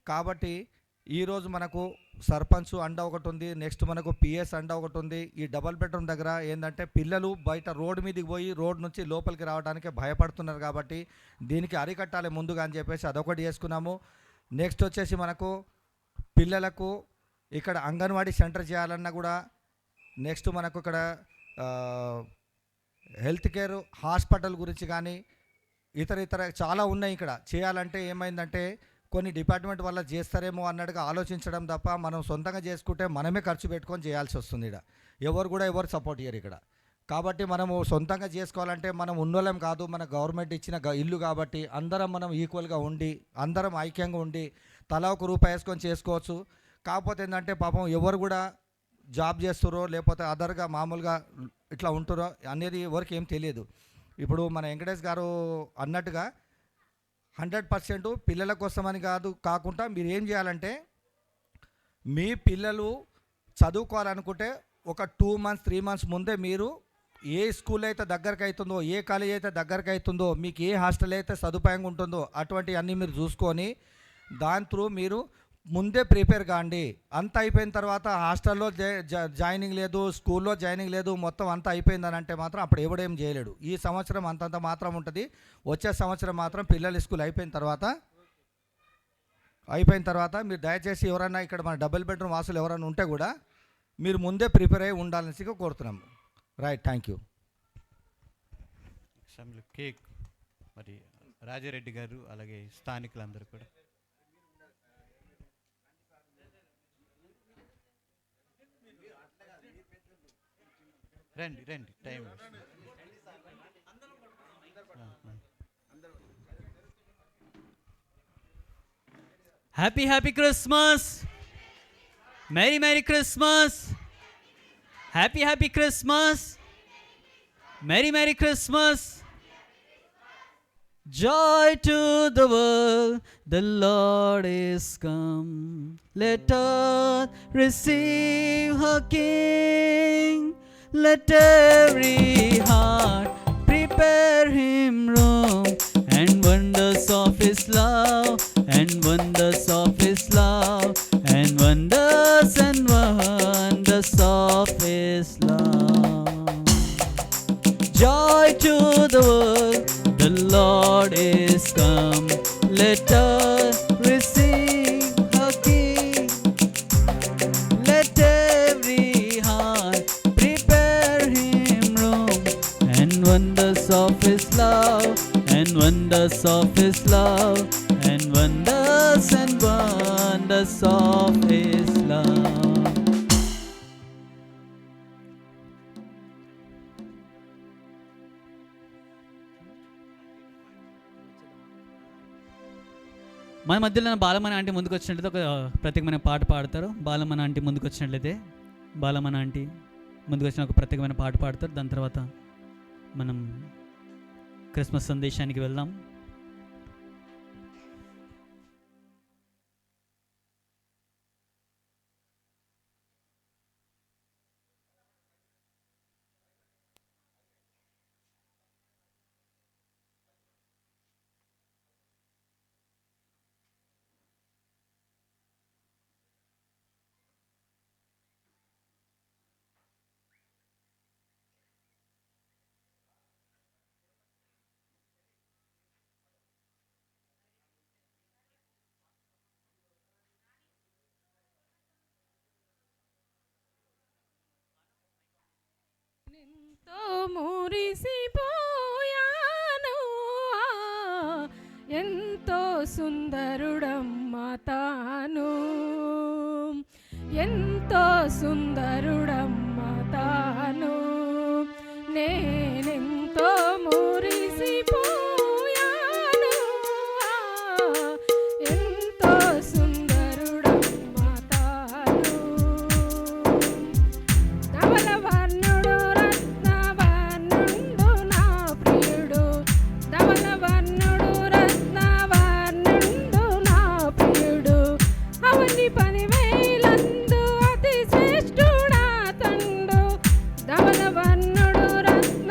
కాబట్టి ఈరోజు మనకు సర్పంచ్ అండ ఒకటి ఉంది, నెక్స్ట్ మనకు పిఎస్ అండ ఒకటి ఉంది. ఈ డబల్ బెడ్రూమ్ దగ్గర ఏంటంటే పిల్లలు బయట రోడ్డు మీదకి పోయి రోడ్ నుంచి లోపలికి రావడానికి భయపడుతున్నారు. కాబట్టి దీనికి అరికట్టాలి ముందుగా అని చెప్పేసి అదొకటి చేసుకున్నాము. నెక్స్ట్ వచ్చేసి మనకు పిల్లలకు ఇక్కడ అంగన్వాడీ సెంటర్ చేయాలన్నా కూడా, నెక్స్ట్ మనకు ఇక్కడ హెల్త్ కేర్ హాస్పిటల్ గురించి కానీ ఇతర చాలా ఉన్నాయి. ఇక్కడ చేయాలంటే ఏమైందంటే కొన్ని డిపార్ట్మెంట్ వల్ల చేస్తారేమో అన్నట్టుగా ఆలోచించడం తప్ప మనం సొంతంగా చేసుకుంటే మనమే ఖర్చు పెట్టుకొని చేయాల్సి వస్తుంది. ఇక్కడ ఎవరు సపోర్ట్ చేయరు ఇక్కడ. కాబట్టి మనము సొంతంగా చేసుకోవాలంటే మనం ఉన్నోళ్ళం కాదు, మన గవర్నమెంట్ ఇచ్చిన ఇల్లు కాబట్టి అందరం మనం ఈక్వల్గా ఉండి అందరం ఐక్యంగా ఉండి తలా ₹1 వేసుకొని చేసుకోవచ్చు. కాకపోతే ఏంటంటే పాపం ఎవరు కూడా జాబ్ చేస్తారో లేకపోతే అదర్గా మామూలుగా ఇట్లా ఉంటారో అనేది ఎవరికి ఏం తెలియదు. ఇప్పుడు మన వెంకటేష్ గారు అన్నట్టుగా 100% పిల్లల కోసమని కాకుండా మీరు ఏం చేయాలంటే మీ పిల్లలు చదువుకోవాలనుకుంటే ఒక 2 months 3 months ముందే మీరు ఏ స్కూల్ అయితే దగ్గరకు అవుతుందో, ఏ కాలేజ్ అయితే దగ్గరకు అవుతుందో, మీకు ఏ హాస్టల్ అయితే సదుపాయంగా ఉంటుందో అటువంటి అన్నీ మీరు చూసుకొని దాని త్రూ మీరు ముందే ప్రిపేర్ కాండి. అంతా అయిపోయిన తర్వాత హాస్టల్లో జాయినింగ్ లేదు, స్కూల్లో జాయినింగ్ లేదు, మొత్తం అంతా అయిపోయిందని అంటే మాత్రం అప్పుడు ఎవడేం చేయలేడు. ఈ సంవత్సరం అంతంత మాత్రం ఉంటుంది. వచ్చే సంవత్సరం మాత్రం పిల్లల స్కూల్ అయిపోయిన తర్వాత మీరు దయచేసి ఎవరైనా ఇక్కడ మన డబుల్ బెడ్రూమ్ వాసులు ఎవరైనా ఉంటే కూడా మీరు ముందే ప్రిపేర్ అయ్యి ఉండాలని కోరుతున్నాము. Right, thank you. కేక్ మరి రాజారెడ్డి గారు అలాగే స్థానికులందరూ కూడా రండి రండి, time happy Christmas, merry Christmas, happy Christmas, merry Christmas. Joy to the world, the Lord is come. Let us receive her King. Let every heart prepare him room, and wonders of his love, and wonders of his love, and wonders of his love. Joy to the world, the Lord is come. Let us receive her King. Let every heart prepare him room, and wonders of his love, and wonders of his love, and wonders of his love. మన మధ్యలో బాలమన aunty ముందుకు వచ్చినట్లయితే ఒక ప్రత్యేకమైన పాట పాడతారు. బాలమన aunty ముందుకు వచ్చినట్లయితే బాలమన ఆంటీ ముందుకు వచ్చిన ఒక ప్రత్యేకమైన పాట పాడతారు. దాని తర్వాత మనం క్రిస్మస్ సందేశానికి వెళ్దాం. ఎంతో మురిసిపోయాను, ఎంతో సుందరుడమ్మా తాను, ఎంతో సుందరుడమ్మా తాను, నేనెంతో మురిసిపోయాను, ఎంతో సుందరుడమ్మా తాను. ధవలవర్ణుడు రత్నవర్ణుడు నా ప్రియుడు, ధవలవర్ణుడు రత్నవర్ణుడు నా ప్రియుడు, అవని పనివేలందు అతి శ్రేష్ఠుడా తండు, ధవలవర్ణుడు రత్న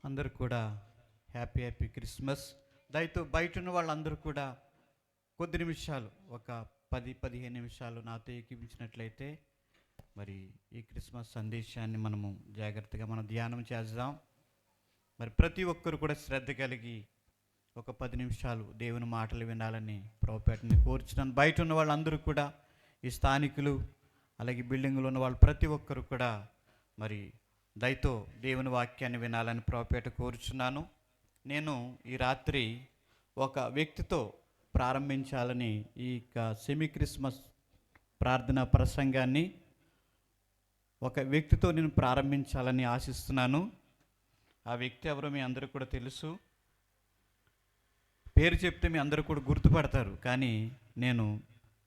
అందరూ కూడా హ్యాపీ క్రిస్మస్. దయతో బయట ఉన్న వాళ్ళందరూ కూడా కొద్ది నిమిషాలు, ఒక 10-15 నిమిషాలు నాతో ఏకీపించినట్లయితే మరి ఈ క్రిస్మస్ సందేశాన్ని మనము జాగ్రత్తగా మనం ధ్యానం చేద్దాం. మరి ప్రతి ఒక్కరు కూడా శ్రద్ధ కలిగి ఒక 10 నిమిషాలు దేవుని మాటలు వినాలని ప్రభుపేటని కోరుచున్నాను. బయట ఉన్న వాళ్ళందరూ కూడా, ఈ స్థానికులు, అలాగే బిల్డింగ్లో ఉన్న వాళ్ళు ప్రతి ఒక్కరు కూడా మరి దయతో దేవుని వాక్యాన్ని వినాలని ప్రభుపేట కోరుచున్నాను. నేను ఈ రాత్రి ఒక వ్యక్తితో ప్రారంభించాలని ఈ సెమీ క్రిస్మస్ ప్రార్థనా ప్రసంగాన్ని ఒక వ్యక్తితో నేను ప్రారంభించాలని ఆశిస్తున్నాను. ఆ వ్యక్తి ఎవరో మీ అందరూ కూడా తెలుసు. పేరు చెప్తే మీ అందరూ కూడా గుర్తుపడతారు. కానీ నేను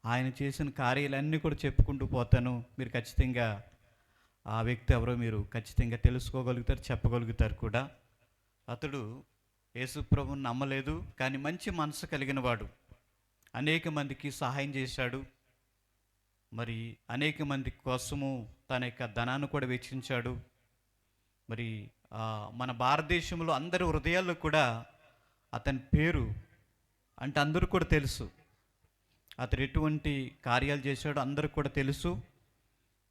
ఆయన చేసిన కార్యాలన్నీ కూడా చెప్పుకుంటూ పోతాను. మీరు ఖచ్చితంగా ఆ వ్యక్తి ఎవరో మీరు ఖచ్చితంగా తెలుసుకోగలుగుతారు, చెప్పగలుగుతారు కూడా. అతడు యేసుప్రభుని నమ్మలేదు, కానీ మంచి మనసు కలిగిన వాడు. అనేక మందికి సహాయం చేశాడు. మరి అనేక మంది కోసము తన యొక్క ధనాన్ని కూడా వెచ్చించాడు. మరి మన భారతదేశంలో అందరి హృదయాల్లో కూడా అతని పేరు అంటే అందరూ కూడా తెలుసు. అతడు ఎటువంటి కార్యాలు చేశాడో అందరూ కూడా తెలుసు.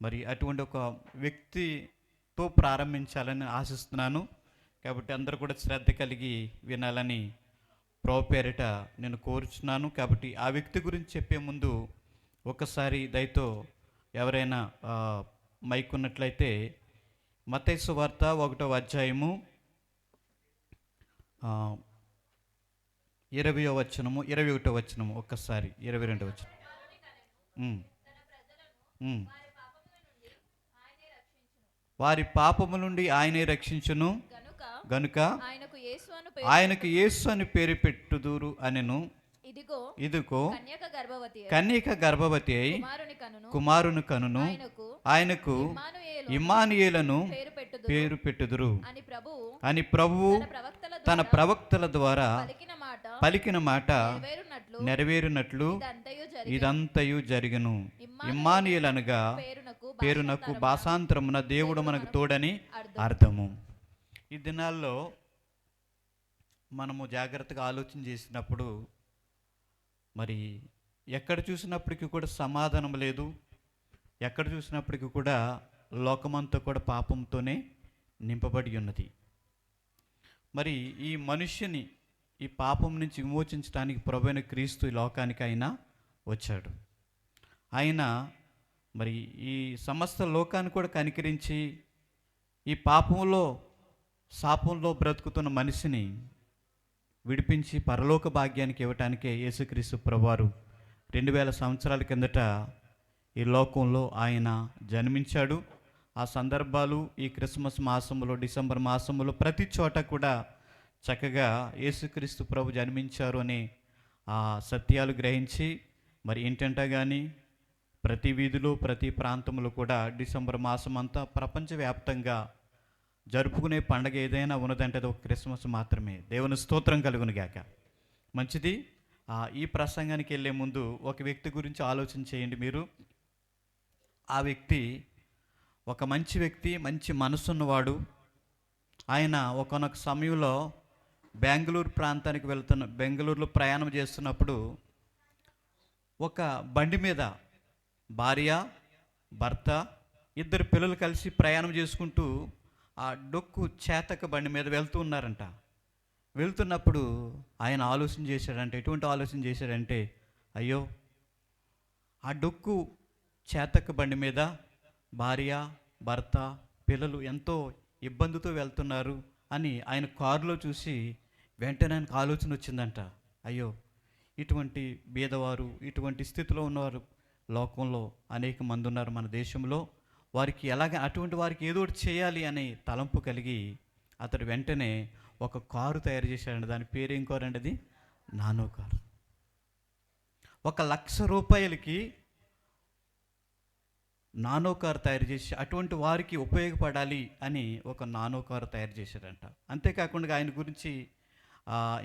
మరి అటువంటి ఒక వ్యక్తితో ప్రారంభించాలని ఆశిస్తున్నాను. కాబట్టి అందరూ కూడా శ్రద్ధ కలిగి వినాలని ప్రభు పేరిట నేను కోరుచున్నాను. కాబట్టి ఆ వ్యక్తి గురించి చెప్పే ముందు ఒకసారి దయతో ఎవరైనా మైక్ ఉన్నట్లయితే మత్తయి సువార్త 1వ అధ్యాయము 20వ వచనము 21వ వచనము, ఒక్కసారి 22వ వచనం. వారి పాపము నుండి ఆయనే రక్షించును గనుక ఆయనకు యేసు అని పేరు పెట్టుదురు అనెను. ఇదిగో కన్యక గర్భవతి అయి కుమారుని కనును, ఆయనకు ఇమ్మానుయేలను పేరు పెట్టుదురు అని ప్రభువు తన ప్రవక్తల ద్వారా పలికిన మాట నెరవేరునట్లు ఇదంతయు జరిగను. ఇమ్మానుయేలు అనగా పేరునకు భాషాంతరమున దేవుడు మనకు తోడని అర్థము. ఈ దినాల్లో మనము జాగ్రత్తగా ఆలోచన చేసినప్పుడు మరి ఎక్కడ చూసినప్పటికీ కూడా సమాధానం లేదు. ఎక్కడ చూసినప్పటికీ కూడా లోకమంతా కూడా పాపంతోనే నింపబడి ఉన్నది. మరి ఈ మనుష్యుని ఈ పాపం నుంచి విమోచించడానికి ప్రభువైన క్రీస్తు ఈ లోకానికి ఆయన వచ్చాడు. ఆయన మరి ఈ సమస్త లోకాన్ని కూడా కనికరించి ఈ పాపంలో శాపంలో బ్రతుకుతున్న మనిషిని విడిపించి పరలోక భాగ్యానికి ఇవ్వటానికే యేసుక్రీస్తు ప్రభువారు 2000 సంవత్సరాల కిందట ఈ లోకంలో ఆయన జన్మించాడు. ఆ సందర్భాలు ఈ క్రిస్మస్ మాసంలో, డిసెంబర్ మాసంలో ప్రతి చోట కూడా చక్కగా యేసుక్రీస్తు ప్రభు జన్మించారు అనే ఆ సత్యాలు గ్రహించి మరి ఏంటంటే కానీ ప్రతి వీధిలో ప్రతి ప్రాంతంలో కూడా డిసెంబర్ మాసం అంతా ప్రపంచవ్యాప్తంగా జరుపుకునే పండగ ఏదైనా ఉన్నదంటే అది ఒక క్రిస్మస్ మాత్రమే. దేవుని స్తోత్రం కలుగును గాక. మంచిది. ఈ ప్రసంగానికి వెళ్ళే ముందు ఒక వ్యక్తి గురించి ఆలోచన చేయండి మీరు. ఆ వ్యక్తి ఒక మంచి వ్యక్తి, మంచి మనసున్నవాడు. ఆయన ఒకానొక సమయంలో బెంగళూరు ప్రాంతానికి బెంగళూరులో ప్రయాణం చేస్తున్నప్పుడు ఒక బండి మీద భార్య, భర్త, 2 పిల్లలు కలిసి ప్రయాణం చేసుకుంటూ ఆ డొక్కు చేతక బండి మీద వెళ్తూ ఉన్నారంట. వెళ్తున్నప్పుడు ఆయన ఆలోచన చేశాడంటే, ఎటువంటి ఆలోచన చేశాడంటే, అయ్యో ఆ డొక్కు చేతక బండి మీద భార్య, భర్త, పిల్లలు ఎంతో ఇబ్బందితో వెళ్తున్నారు అని ఆయన కారులో చూసి వెంటనే ఆయనకు ఆలోచన వచ్చిందంట. అయ్యో ఇటువంటి బీదవారు, ఇటువంటి స్థితిలో ఉన్నవారు లోకంలో అనేక మంది ఉన్నారు మన దేశంలో. వారికి అటువంటి వారికి ఏదో ఒకటి చేయాలి అనే తలంపు కలిగి అతడు వెంటనే ఒక కారు తయారు చేశాడండి. దాని పేరు ఏం కారు అండి? అది నానో కారు. 1,00,000 రూపాయలకి నానో కారు తయారు చేసి అటువంటి వారికి ఉపయోగపడాలి అని ఒక నానో కారు తయారు చేశాడంట. అంతేకాకుండా ఆయన గురించి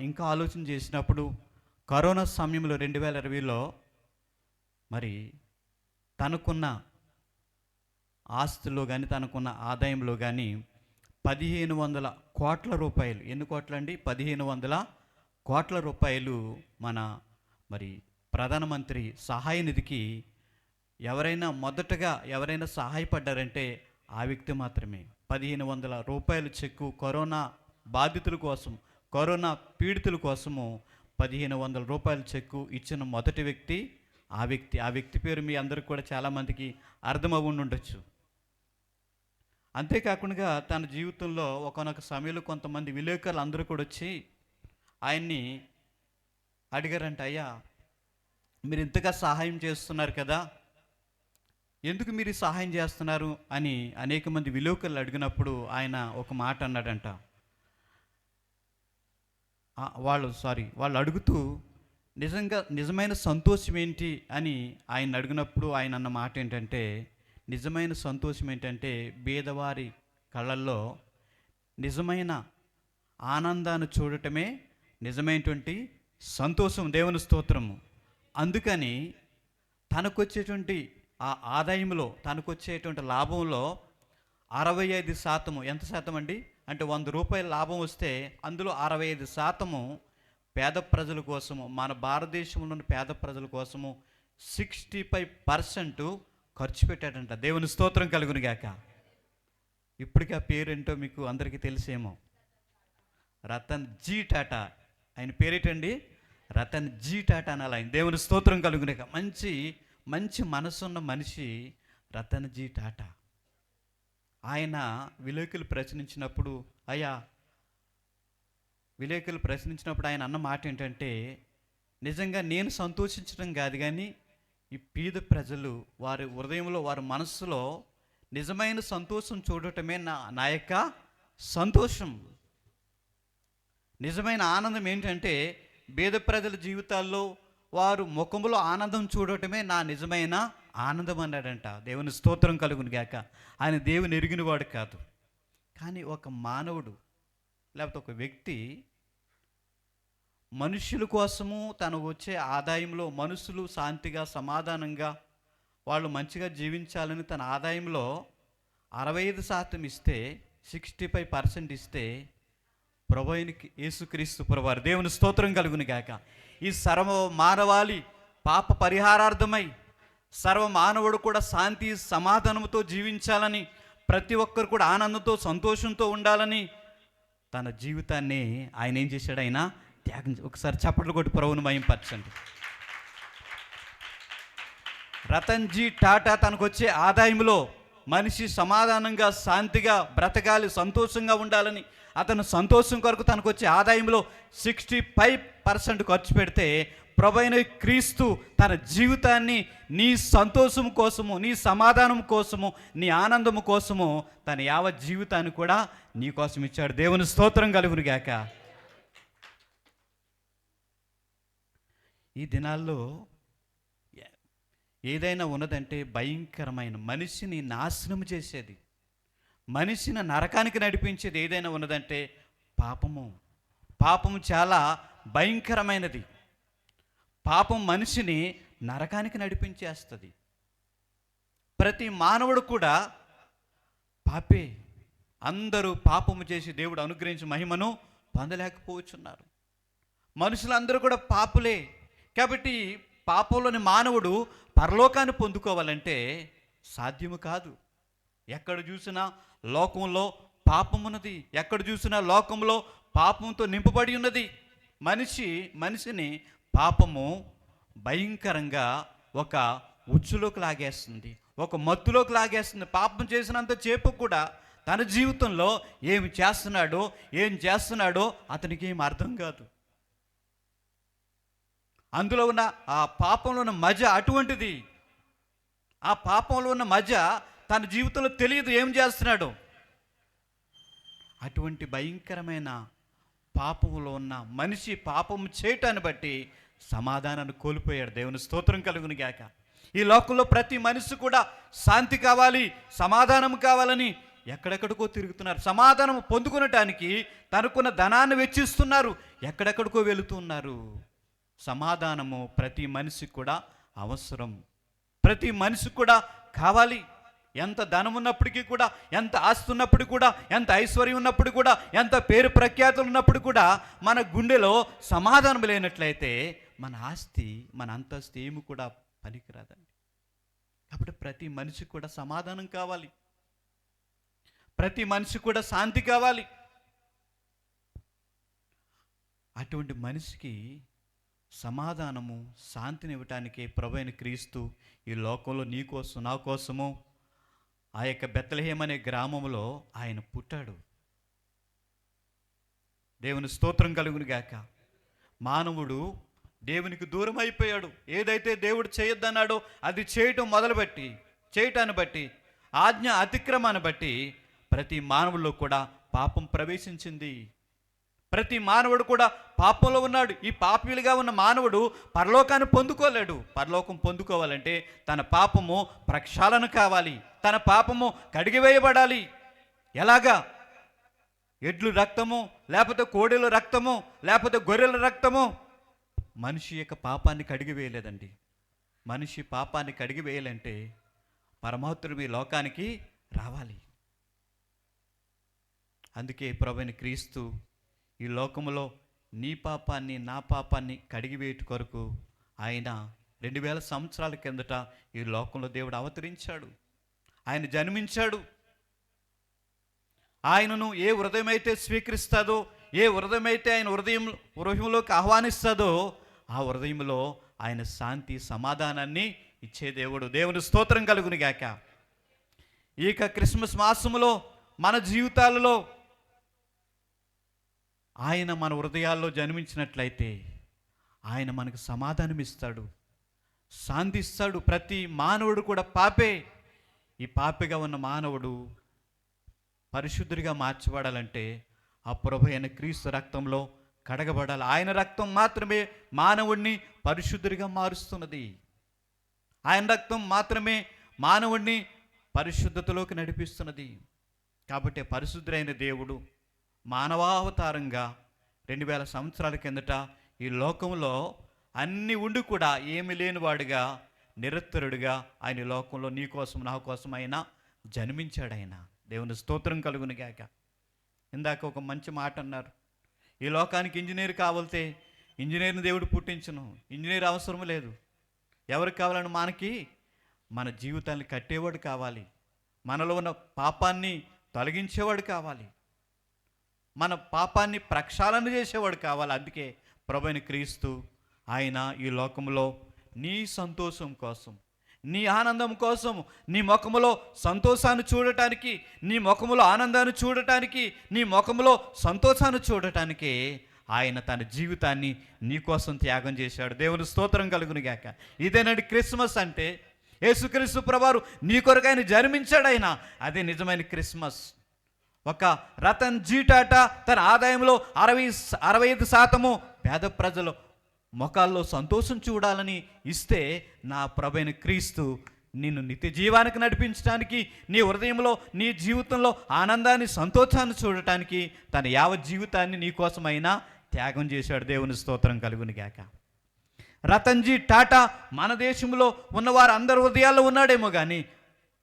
ఇంకా ఆలోచన చేసినప్పుడు కరోనా సమయంలో 2020లో మరి తనకున్న ఆస్తిలో కానీ తనకున్న ఆదాయంలో కానీ 1500 కోట్ల రూపాయలు. ఎన్ని కోట్లండి? 1500 కోట్ల రూపాయలు మన మరి ప్రధానమంత్రి సహాయ నిధికి ఎవరైనా సహాయపడ్డారంటే ఆ వ్యక్తి మాత్రమే. 1500 రూపాయల చెక్కు కరోనా బాధితుల కోసం, కరోనా పీడితుల కోసము 1500 రూపాయల చెక్కు ఇచ్చిన మొదటి వ్యక్తి ఆ వ్యక్తి పేరు మీ అందరికి కూడా చాలామందికి అర్థమవుండి ఉండొచ్చు. అంతేకాకుండా తన జీవితంలో ఒకనొక సమయంలో కొంతమంది విలేకరులు అందరూ కూడా వచ్చి ఆయన్ని అడిగారంట, అయ్యా మీరు ఇంతగా సహాయం చేస్తున్నారు కదా, ఎందుకు మీరు సహాయం చేస్తున్నారు అని అనేక మంది విలేకరులు అడిగినప్పుడు ఆయన ఒక మాట అన్నాడంట. వాళ్ళు అడుగుతూ నిజమైన సంతోషం ఏంటి అని ఆయన అడిగినప్పుడు ఆయన అన్న మాట ఏంటంటే, నిజమైన సంతోషం ఏంటంటే బీదవారి కళ్ళల్లో నిజమైన ఆనందాన్ని చూడటమే నిజమైనటువంటి సంతోషం. దేవుని స్తోత్రము. అందుకని తనకొచ్చేటువంటి ఆ ఆదాయంలో, తనకొచ్చేటువంటి లాభంలో 65%, ఎంత శాతం అండి అంటే 100 రూపాయల లాభం వస్తే అందులో 65% పేద ప్రజల కోసము, మన భారతదేశంలోని పేద ప్రజల కోసము 65% ఖర్చు పెట్టాడంట. దేవుని స్తోత్రం కలుగును గాక. ఇప్పటికీ ఆ పేరేంటో మీకు అందరికీ తెలిసేమో, రతన్ జీ టాటా. ఆయన పేరేటండి? రతన్ జీ టాటా అనాలి ఆయన. దేవుని స్తోత్రం కలుగును గాక. మంచి మనసున్న మనిషి రతన్ జీ టాటా. ఆయన విలేకరులు ప్రశ్నించినప్పుడు ఆయన అన్న మాట ఏంటంటే, నిజంగా నేను సంతోషించడం కాదు కానీ ఈ పేద ప్రజలు వారి హృదయంలో, వారి మనస్సులో నిజమైన సంతోషం చూడటమే నా యొక్క సంతోషం. నిజమైన ఆనందం ఏంటంటే పేద ప్రజల జీవితాల్లో వారు ముఖంలో ఆనందం చూడటమే నా నిజమైన ఆనందం అన్నాడంట. దేవుని స్తోత్రం కలుగును గాక. ఆయన దేవుని ఎరిగినవాడు కాదు, కానీ ఒక మానవుడు లేకపోతే ఒక వ్యక్తి మనుషుల కోసము తనకు వచ్చే ఆదాయంలో మనుషులు శాంతిగా సమాధానంగా వాళ్ళు మంచిగా జీవించాలని తన ఆదాయంలో 65% ఇస్తే, 65% ఇస్తే ప్రభువునికి యేసుక్రీస్తు ప్రభువారు, దేవుని స్తోత్రం కలుగును గాక, ఈ సర్వ మానవాళి పాప పరిహారార్థమై సర్వ మానవుడు కూడా శాంతి సమాధానంతో జీవించాలని, ప్రతి ఒక్కరు కూడా ఆనందంతో సంతోషంతో ఉండాలని తన జీవితాన్ని ఆయన ఏం చేశాడు? ఆయన త్యాగం. ఒకసారి చప్పట్లు కొట్టి ప్రభువుని మహింపరచండి. రతన్ జీ టాటా తనకు వచ్చే ఆదాయంలో మనిషి సమాధానంగా శాంతిగా బ్రతకాలి, సంతోషంగా ఉండాలని అతను సంతోషం కొరకు తనకు వచ్చే ఆదాయంలో 65% ఖర్చు పెడితే ప్రభువైన క్రీస్తు తన జీవితాన్ని నీ సంతోషం కోసము, నీ సమాధానం కోసము, నీ ఆనందము కోసము తన యావత్ జీవితాన్ని కూడా నీ కోసం ఇచ్చాడు. దేవుని స్తోత్రం కలుగును గాక. ఈ దినాల్లో ఏదైనా ఉన్నదంటే భయంకరమైన, మనిషిని నాశనం చేసేది, మనిషిని నరకానికి నడిపించేది ఏదైనా ఉన్నదంటే పాపము చాలా భయంకరమైనది. పాపం మనిషిని నరకానికి నడిపించేస్తుంది. ప్రతి మానవుడు కూడా పాపే. అందరూ పాపము చేసి దేవుడు అనుగ్రహించి మహిమను పొందలేకపోతున్నారు. మనుషులందరూ కూడా పాపులే. కాబట్టి పాపంలోని మానవుడు పరలోకాన్ని పొందుకోవాలంటే సాధ్యము కాదు. ఎక్కడ చూసినా లోకంలో పాపమున్నది, ఎక్కడ చూసినా లోకంలో పాపంతో నింపబడి ఉన్నది. మనిషిని పాపము భయంకరంగా ఒక ఉచ్చులోకి లాగేస్తుంది, ఒక మత్తులోకి లాగేస్తుంది. పాపం చేసినంత చేపు కూడా తన జీవితంలో ఏం చేస్తున్నాడో అతనికి ఏం అర్థం కాదు. అందులో ఉన్న ఆ పాపంలో ఉన్న మజ అటువంటిది. ఆ పాపంలో ఉన్న మజ తన జీవితంలో తెలియదు ఏం చేస్తున్నాడో. అటువంటి భయంకరమైన పాపంలో ఉన్న మనిషి పాపం చేయటాన్ని బట్టి సమాధానాన్ని కోల్పోయాడు. దేవుని స్తోత్రం కలుగును గాక. ఈ లోకంలో ప్రతి మనిషి కూడా శాంతి కావాలి, సమాధానం కావాలని ఎక్కడెక్కడికో తిరుగుతున్నారు. సమాధానం పొందుకునటానికి తనకున్న ధనాన్ని వెచ్చిస్తున్నారు, ఎక్కడెక్కడికో వెళుతున్నారు. సమాధానము ప్రతి మనిషికి కూడా అవసరం, ప్రతి మనిషికి కూడా కావాలి. ఎంత ధనం ఉన్నప్పటికీ కూడా, ఎంత ఆస్తి ఉన్నప్పుడు కూడా, ఎంత ఐశ్వర్యం ఉన్నప్పుడు కూడా, ఎంత పేరు ప్రఖ్యాతులు ఉన్నప్పుడు కూడా మన గుండెలో సమాధానం లేనట్లయితే మన ఆస్తి, మన అంతస్తు ఏమి కూడా పనికిరాదండి. కాబట్టి ప్రతి మనిషికి కూడా సమాధానం కావాలి, ప్రతి మనిషికి కూడా శాంతి కావాలి. అటువంటి మనిషికి సమాధానము, శాంతిని ఇవ్వటానికి ప్రభువైన క్రీస్తు ఈ లోకంలో నీ కోసం, నా కోసము ఆ యొక్క బెత్లెహేమ్ అనే గ్రామంలో ఆయన పుట్టాడు. దేవుని స్తోత్రం కలుగును గాక. మానవుడు దేవునికి దూరం అయిపోయాడు. ఏదైతే దేవుడు చేయొద్దన్నాడో అది చేయటాన్ని బట్టి ఆజ్ఞ అతిక్రమాన్ని బట్టి ప్రతి మానవుల్లో కూడా పాపం ప్రవేశించింది. ప్రతి మానవుడు కూడా పాపంలో ఉన్నాడు. ఈ పాపిలుగా ఉన్న మానవుడు పరలోకాన్ని పొందుకోలేడు. పరలోకం పొందుకోవాలంటే తన పాపము ప్రక్షాళన కావాలి, తన పాపము కడిగివేయబడాలి. ఎలాగా? ఎడ్లు రక్తము, లేకపోతే కోడెల రక్తము, లేకపోతే గొర్రెల రక్తము మనిషి యొక్క పాపాన్ని కడిగివేయలేదండి. మనిషి పాపాన్ని కడిగివేయాలంటే పరమాత్ముడు ఈ లోకానికి రావాలి. అందుకే ప్రభువైన క్రీస్తు ఈ లోకములో నీ పాపాన్ని, నా పాపాన్ని కడిగివేయట కొరకు ఆయన 2000 సంవత్సరాల కిందట ఈ లోకంలో దేవుడు అవతరించాడు. ఆయన జన్మించాడు. ఆయనను ఏ హృదయమైతే స్వీకరిస్తాదో, ఏ హృదయమైతే ఆయన హృదయంలోకి ఆహ్వానిస్తాదో ఆ హృదయంలో ఆయన శాంతి, సమాధానాన్ని ఇచ్చే దేవుడు. దేవుని స్తోత్రం కలుగును గాక. ఇక క్రిస్మస్ మాసములో మన జీవితాలలో ఆయన మన హృదయాల్లో జన్మించినట్లయితే ఆయన మనకు సమాధానం ఇస్తాడు, శాంతి ఇస్తాడు. ప్రతి మానవుడు కూడా పాపే. ఈ పాపిగా ఉన్న మానవుడు పరిశుద్ధుడిగా మార్చబడాలంటే ఆ ప్రభు అయిన క్రీస్తు రక్తంలో కడగబడాలి. ఆయన రక్తం మాత్రమే మానవుడిని పరిశుద్ధుడిగా మారుస్తున్నది. ఆయన రక్తం మాత్రమే మానవుడిని పరిశుద్ధతలోకి నడిపిస్తున్నది. కాబట్టి పరిశుద్ధుడైన దేవుడు మానవావతారంగా 2000 సంవత్సరాల కిందట ఈ లోకంలో అన్ని ఉండి కూడా ఏమి లేనివాడుగా, నిరత్తరుడుగా ఆయన లోకంలో నీ కోసం, నా కోసం ఆయన జన్మించాడు. ఆయన దేవుని స్తోత్రం కలుగును గాక. ఇందాక ఒక మంచి మాట అన్నారు, ఈ లోకానికి ఇంజనీర్ కావాలితే ఇంజనీర్ని దేవుడు పుట్టించును. ఇంజనీర్ అవసరం లేదు. ఎవరికి కావాలని? మనకి మన జీవితాన్ని కట్టేవాడు కావాలి, మనలో ఉన్న పాపాన్ని తొలగించేవాడు కావాలి, మన పాపాన్ని ప్రక్షాళన చేసేవాడు కావాలి. అందుకే ప్రభువైన క్రీస్తు ఆయన ఈ లోకంలో నీ సంతోషం కోసం, నీ ఆనందం కోసం, నీ ముఖములో సంతోషాన్ని చూడటానికి, నీ ముఖములో ఆనందాన్ని చూడటానికి, నీ ముఖములో సంతోషాన్ని చూడటానికి ఆయన తన జీవితాన్ని నీ కోసం త్యాగం చేశాడు. దేవుని స్తోత్రం కలుగును గాక. ఇదేనండి క్రిస్మస్ అంటే. యేసుక్రీస్తు ప్రభువారు నీ కొరకు ఆయన జన్మించాడు. ఆయన అదే నిజమైన క్రిస్మస్. ఒక రతన్ జీ టాటా తన ఆదాయంలో 65% పేద ప్రజలు ముఖాల్లో సంతోషం చూడాలని ఇస్తే, నా ప్రభువైన క్రీస్తు నిన్ను నిత్య జీవానికి నడిపించడానికి, నీ హృదయంలో, నీ జీవితంలో ఆనందాన్ని, సంతోషాన్ని చూడటానికి తన యావత్ జీవితాన్ని నీ కోసమైనా త్యాగం చేశాడు. దేవుని స్తోత్రం కలుగును గాక. రతన్ జీ టాటా మన దేశంలో ఉన్నవారు అందరి హృదయాల్లో ఉన్నాడేమో కానీ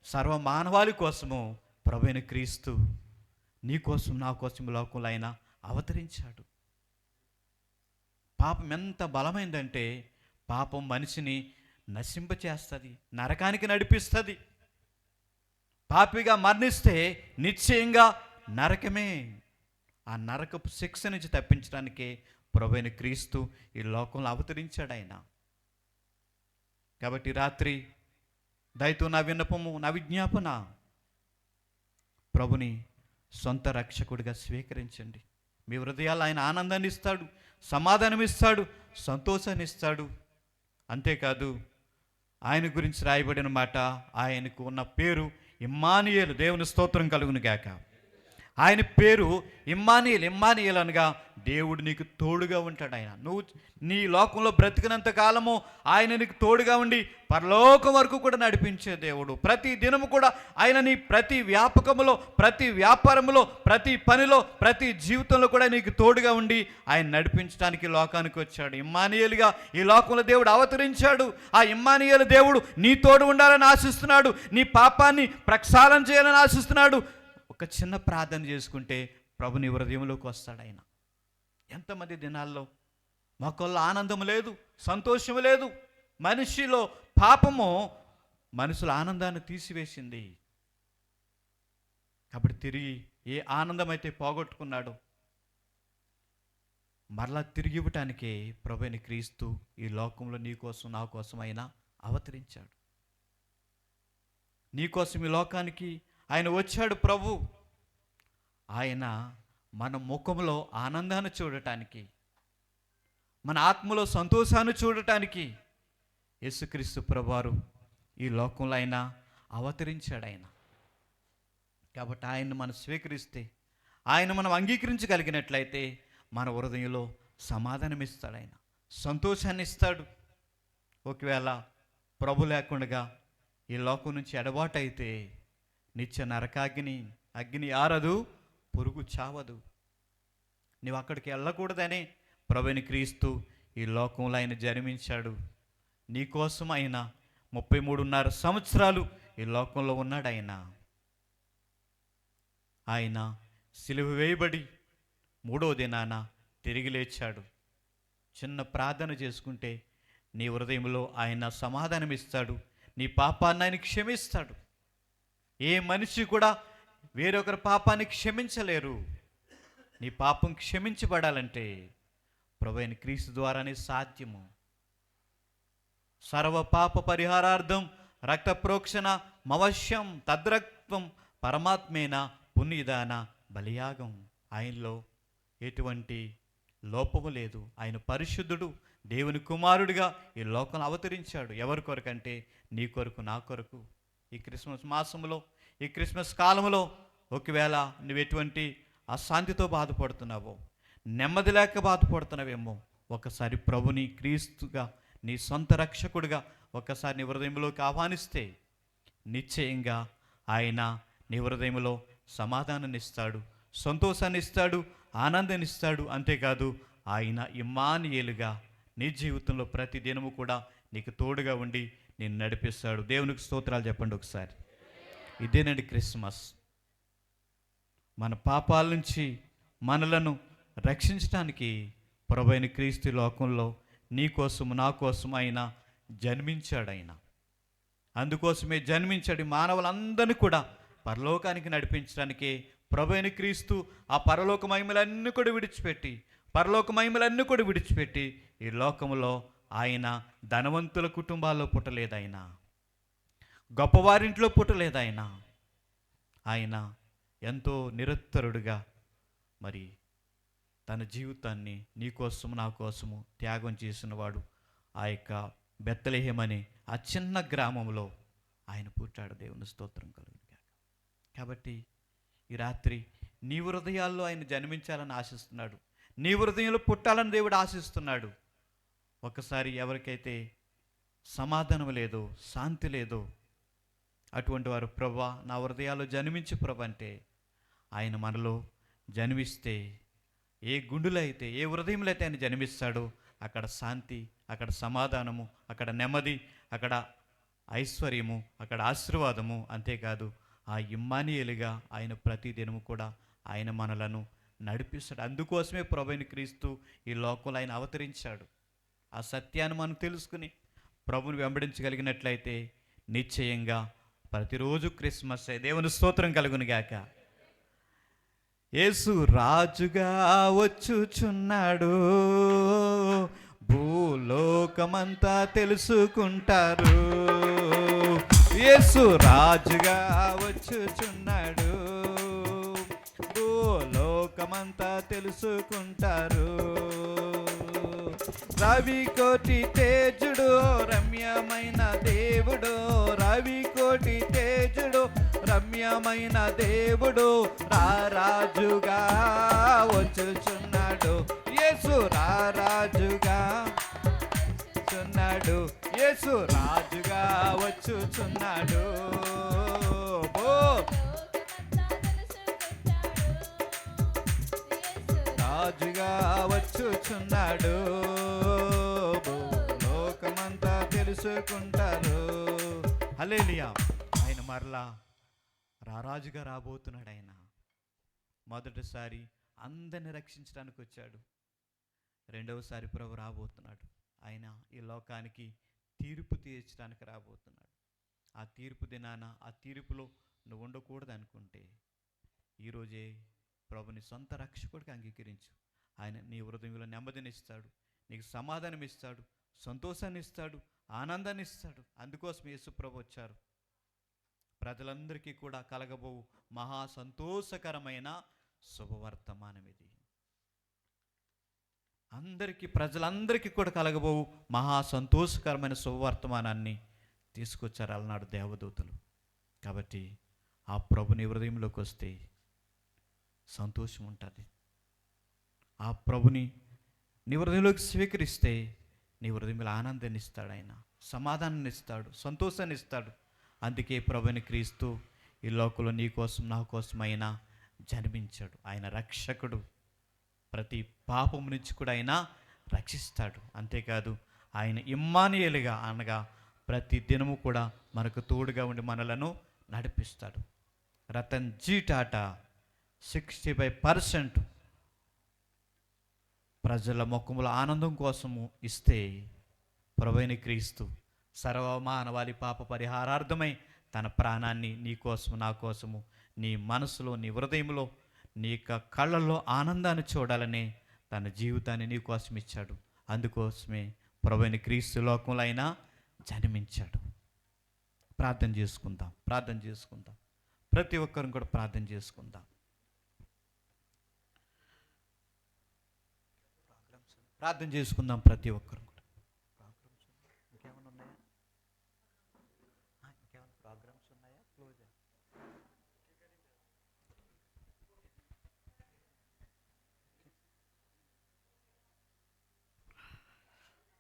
సర్వ మానవాళి కోసము ప్రభువైన క్రీస్తు నీ కోసం, నా కోసం లోకంలో ఆయన అవతరించాడు. పాపం ఎంత బలమైందంటే పాపం మనిషిని నశింపచేస్తుంది, నరకానికి నడిపిస్తుంది. పాపిగా మరణిస్తే నిశ్చయంగా నరకమే. ఆ నరకపు శిక్ష నుంచి తప్పించడానికే ప్రభువైన క్రీస్తు ఈ లోకంలో అవతరించాడు ఆయన. కాబట్టి రాత్రి దయతో నా విన్నపము, నా విజ్ఞాపన, ప్రభుని సొంత రక్షకుడిగా స్వీకరించండి. మీ హృదయాలు ఆయన ఆనందాన్ని ఇస్తాడు, సమాధానం ఇస్తాడు, సంతోషాన్ని ఇస్తాడు. అంతేకాదు ఆయన గురించి రాయబడిన మాట, ఆయనకు ఉన్న పేరు ఇమ్మానుయేలు. దేవుని స్తోత్రం కలుగును గాక. ఆయన పేరు ఇమ్మానుయేల్. ఇమ్మానుయేల్ అనగా దేవుడు నీకు తోడుగా ఉంటాడు. ఆయన నువ్వు నీ లోకంలో బ్రతికినంత కాలము ఆయన నీకు తోడుగా ఉండి పరలోకం వరకు కూడా నడిపించే దేవుడు. ప్రతి దినము కూడా ఆయన నీ ప్రతి వ్యాపకములో, ప్రతి వ్యాపారంలో, ప్రతి పనిలో, ప్రతి జీవితంలో కూడా నీకు తోడుగా ఉండి ఆయన నడిపించడానికి లోకానికి వచ్చాడు. ఇమ్మానుయేలుగా ఈ లోకంలో దేవుడు అవతరించాడు. ఆ ఇమ్మానుయేలు దేవుడు నీ తోడు ఉండాలని ఆశిస్తున్నాడు. నీ పాపాన్ని ప్రక్షాళన చేయాలని ఆశిస్తున్నాడు. ఒక చిన్న ప్రార్థన చేసుకుంటే ప్రభు నీ హృదయంలోకి వస్తాడు. ఆయన ఎంతమంది దినాల్లో మొక్కల్లో ఆనందం లేదు, సంతోషం లేదు. మనిషిలో పాపము మనుషుల ఆనందాన్ని తీసివేసింది. కాబట్టి తిరిగి ఏ ఆనందం అయితే పోగొట్టుకున్నాడో మరలా తిరిగి ఇవ్వటానికే ప్రభువైన క్రీస్తు ఈ లోకంలో నీ కోసం నా కోసం ఆయన అవతరించాడు. నీ కోసం ఈ లోకానికి ఆయన వచ్చాడు. ప్రభు ఆయన మన ముఖంలో ఆనందాన్ని చూడటానికి, మన ఆత్మలో సంతోషాన్ని చూడటానికి యేసుక్రీస్తు ప్రభువారు ఈ లోకంలో ఆయన అవతరించాడు. ఆయన కాబట్టి ఆయన్ని మనం స్వీకరిస్తే, ఆయన మనం అంగీకరించగలిగినట్లయితే మన హృదయంలో సమాధానం ఇస్తాడు. ఆయన సంతోషాన్ని ఇస్తాడు. ఒకవేళ ప్రభు లేకుండా ఈ లోకం నుంచి ఎడబాటు అయితే నిత్య అగ్ని ఆరదు, పురుగు చావదు. నువ్వు అక్కడికి వెళ్ళకూడదని ప్రభువైన క్రీస్తు ఈ లోకంలో ఆయన జన్మించాడు. నీకోసం ఆయన 33.5 సంవత్సరాలు ఈ లోకంలో ఉన్నాడు. ఆయన సిలువ వేయబడి 3వ దినాన తిరిగి లేచాడు. చిన్న ప్రార్థన చేసుకుంటే నీ హృదయంలో ఆయన సమాధానం ఇస్తాడు. నీ పాపాన్ని ఆయన క్షమిస్తాడు. ఏ మనిషి కూడా వేరొకరి పాపాన్ని క్షమించలేరు. నీ పాపం క్షమించబడాలంటే ప్రభువైన క్రీస్తు ద్వారానే సాధ్యము. సర్వ పాప పరిహారార్థం రక్త ప్రోక్షణ మవశ్యం తద్రక్తం పరమాత్మేన పుణ్యదాన బలియాగం. ఆయనలో ఎటువంటి లోపము లేదు. ఆయన పరిశుద్ధుడు, దేవుని కుమారుడిగా ఈ లోకంలో అవతరించాడు. ఎవరి కొరకంటే నీ కొరకు, నా కొరకు. ఈ క్రిస్మస్ మాసంలో, ఈ క్రిస్మస్ కాలంలో ఒకవేళ నువ్వు ఎటువంటి అశాంతితో బాధపడుతున్నావో, నెమ్మది లేక బాధపడుతున్నావేమో, ఒకసారి ప్రభుని క్రీస్తుగా నీ సొంత రక్షకుడిగా ఒకసారి నీ హృదయంలోకి ఆహ్వానిస్తే నిశ్చయంగా ఆయన నీ హృదయంలో సమాధానాన్ని ఇస్తాడు, సంతోషాన్ని ఇస్తాడు, ఆనందాన్ని ఇస్తాడు. అంతేకాదు ఆయన ఇమ్మానుయేలుగా నీ జీవితంలో ప్రతి దినము కూడా నీకు తోడుగా ఉండి నేను నడిపిస్తాడు. దేవునికి స్తోత్రాలు చెప్పండి ఒకసారి. ఇదేనండి క్రిస్మస్. మన పాపాల నుంచి మనలను రక్షించడానికి ప్రభువైన క్రీస్తు లోకంలో నీ కోసం, నా కోసం ఆయన జన్మించాడు. ఆయన అందుకోసమే జన్మించాడు. మానవులందరినీ కూడా పరలోకానికి నడిపించడానికే ప్రభువైన క్రీస్తు ఆ పరలోక మహిమలన్నీ కూడా విడిచిపెట్టి ఈ లోకంలో ఆయన ధనవంతుల కుటుంబాల్లో పుట్టలేదు. ఆయన గొప్పవారింట్లో పుట్టలేదు. ఆయన ఎంతో నిరత్తరుడుగా మరి తన జీవితాన్ని నీ కోసం, నా కోసము త్యాగం చేసినవాడు. ఆ యొక్క బెత్లెహేమ్ అనే ఆ చిన్న గ్రామంలో ఆయన పుట్టాడు. దేవుని స్తోత్రం కలుగును. కాబట్టి ఈ రాత్రి నీ హృదయాల్లో ఆయన జన్మించాలని ఆశిస్తున్నాడు. నీ హృదయంలో పుట్టాలని దేవుడు ఆశిస్తున్నాడు. ఒకసారి ఎవరికైతే సమాధానం లేదో, శాంతి లేదో, అటువంటి వారు ప్రభువా నా హృదయాల్లో జన్మించు ప్రభు అంటే ఆయన మనలో జన్మిస్తే, ఏ గుండెలో అయితే, ఏ హృదయంలో అయితే ఆయన జన్మిస్తాడో అక్కడ శాంతి, అక్కడ సమాధానము, అక్కడ నెమ్మది, అక్కడ ఐశ్వర్యము, అక్కడ ఆశీర్వాదము. అంతేకాదు ఆ ఇమ్మానుయేలుగా ఆయన ప్రతి దినము కూడా ఆయన మనలను నడిపిస్తాడు. అందుకోసమే ప్రభువైన క్రీస్తు ఈ లోకంలో ఆయన అవతరించాడు. ఆ సత్యాన్ని మనం తెలుసుకుని ప్రభుని వెంబడించగలిగినట్లయితే నిశ్చయంగా ప్రతిరోజు క్రిస్మస్. దేవుని స్తోత్రం కలుగును గాక. యేసు రాజుగా వచ్చుచున్నాడు, భూలోకమంతా తెలుసుకుంటారు. యేసు రాజుగా వచ్చుచున్నాడు, భూలోకమంతా తెలుసుకుంటారు. రవి కోటి తేజుడు, రమ్యమైన దేవుడు, రవి కోటి తేజుడు, రమ్య రమ్యమైన దేవుడు రారాజుగా వచ్చుచున్నాడు. యేసు రారాజుగా చున్నాడు. యేసు రాజుగా వచ్చుచున్నాడు. ఓ రాజుగా వచ్చుచున్నాడు. లోకమంతా తెలుసుకుంటారు. హల్లెలూయా. ఆయన మరలా రారాజుగా రాబోతున్నాడు. ఆయన మొదటిసారి అందరిని రక్షించడానికి వచ్చాడు. రెండవసారి ప్రభు రాబోతున్నాడు. ఆయన ఈ లోకానికి తీర్పు తీర్చడానికి రాబోతున్నాడు. ఆ తీర్పు దినాన ఆ తీర్పులో నువ్వు ఉండకూడదు అనుకుంటే ఈరోజే ప్రభుని సొంత రక్షకుడికి అంగీకరించు. ఆయన నీ హృదయంలో నెమ్మదినిస్తాడు, నీకు సమాధానం ఇస్తాడు, సంతోషాన్ని ఇస్తాడు, ఆనందాన్ని ఇస్తాడు. అందుకోసం యేసు ప్రభు వచ్చారు. ప్రజలందరికీ కూడా కలగబోవు మహా సంతోషకరమైన శుభవర్తమానం ఇది. ప్రజలందరికీ కూడా కలగబోవు మహా సంతోషకరమైన శుభవర్తమానాన్ని తీసుకొచ్చారు అలనాడు దేవదూతలు. కాబట్టి ఆ ప్రభుని హృదయంలోకి వస్తే సంతోషం ఉంటుంది. ఆ ప్రభుని నీ హృదయంలోకి స్వీకరిస్తే నీ హృదయంలో ఆనందాన్ని ఇస్తాడు. ఆయన సమాధానాన్ని ఇస్తాడు, సంతోషాన్ని ఇస్తాడు. అందుకే ప్రభుని క్రీస్తు ఈ లోకంలో నీ కోసం నా కోసం ఆయన జన్మించాడు. ఆయన రక్షకుడు. ప్రతి పాపం నుంచి కూడా ఆయన రక్షిస్తాడు. అంతేకాదు ఆయన ఇమ్మానుయేలుగా అనగా ప్రతి దినము కూడా మనకు తోడుగా ఉండి మనలను నడిపిస్తాడు. రతన్ జీ టాటా 65% ప్రజల ముఖముల ఆనందం కోసము ఇస్తే ప్రభువైన క్రీస్తు సర్వమానవాళి పాప పరిహారార్థమై తన ప్రాణాన్ని నీ కోసము నా కోసము నీ మనసులో నీ హృదయంలో నీ కళ్ళల్లో ఆనందాన్ని చూడాలని తన జీవితాన్ని నీ కోసం ఇచ్చాడు. అందుకోసమే ప్రభువైన క్రీస్తు లోకంలో ఆయన జన్మించాడు. ప్రార్థన చేసుకుందాం. ప్రతి ఒక్కరిని కూడా ప్రార్థన చేసుకుందాం. ప్రతి ఒక్కరు కూడా. ఇంకేమైనా ఉన్నాయా? ఇంకేమైనా ప్రోగ్రామ్స్ ఉన్నాయా? క్లోజ్.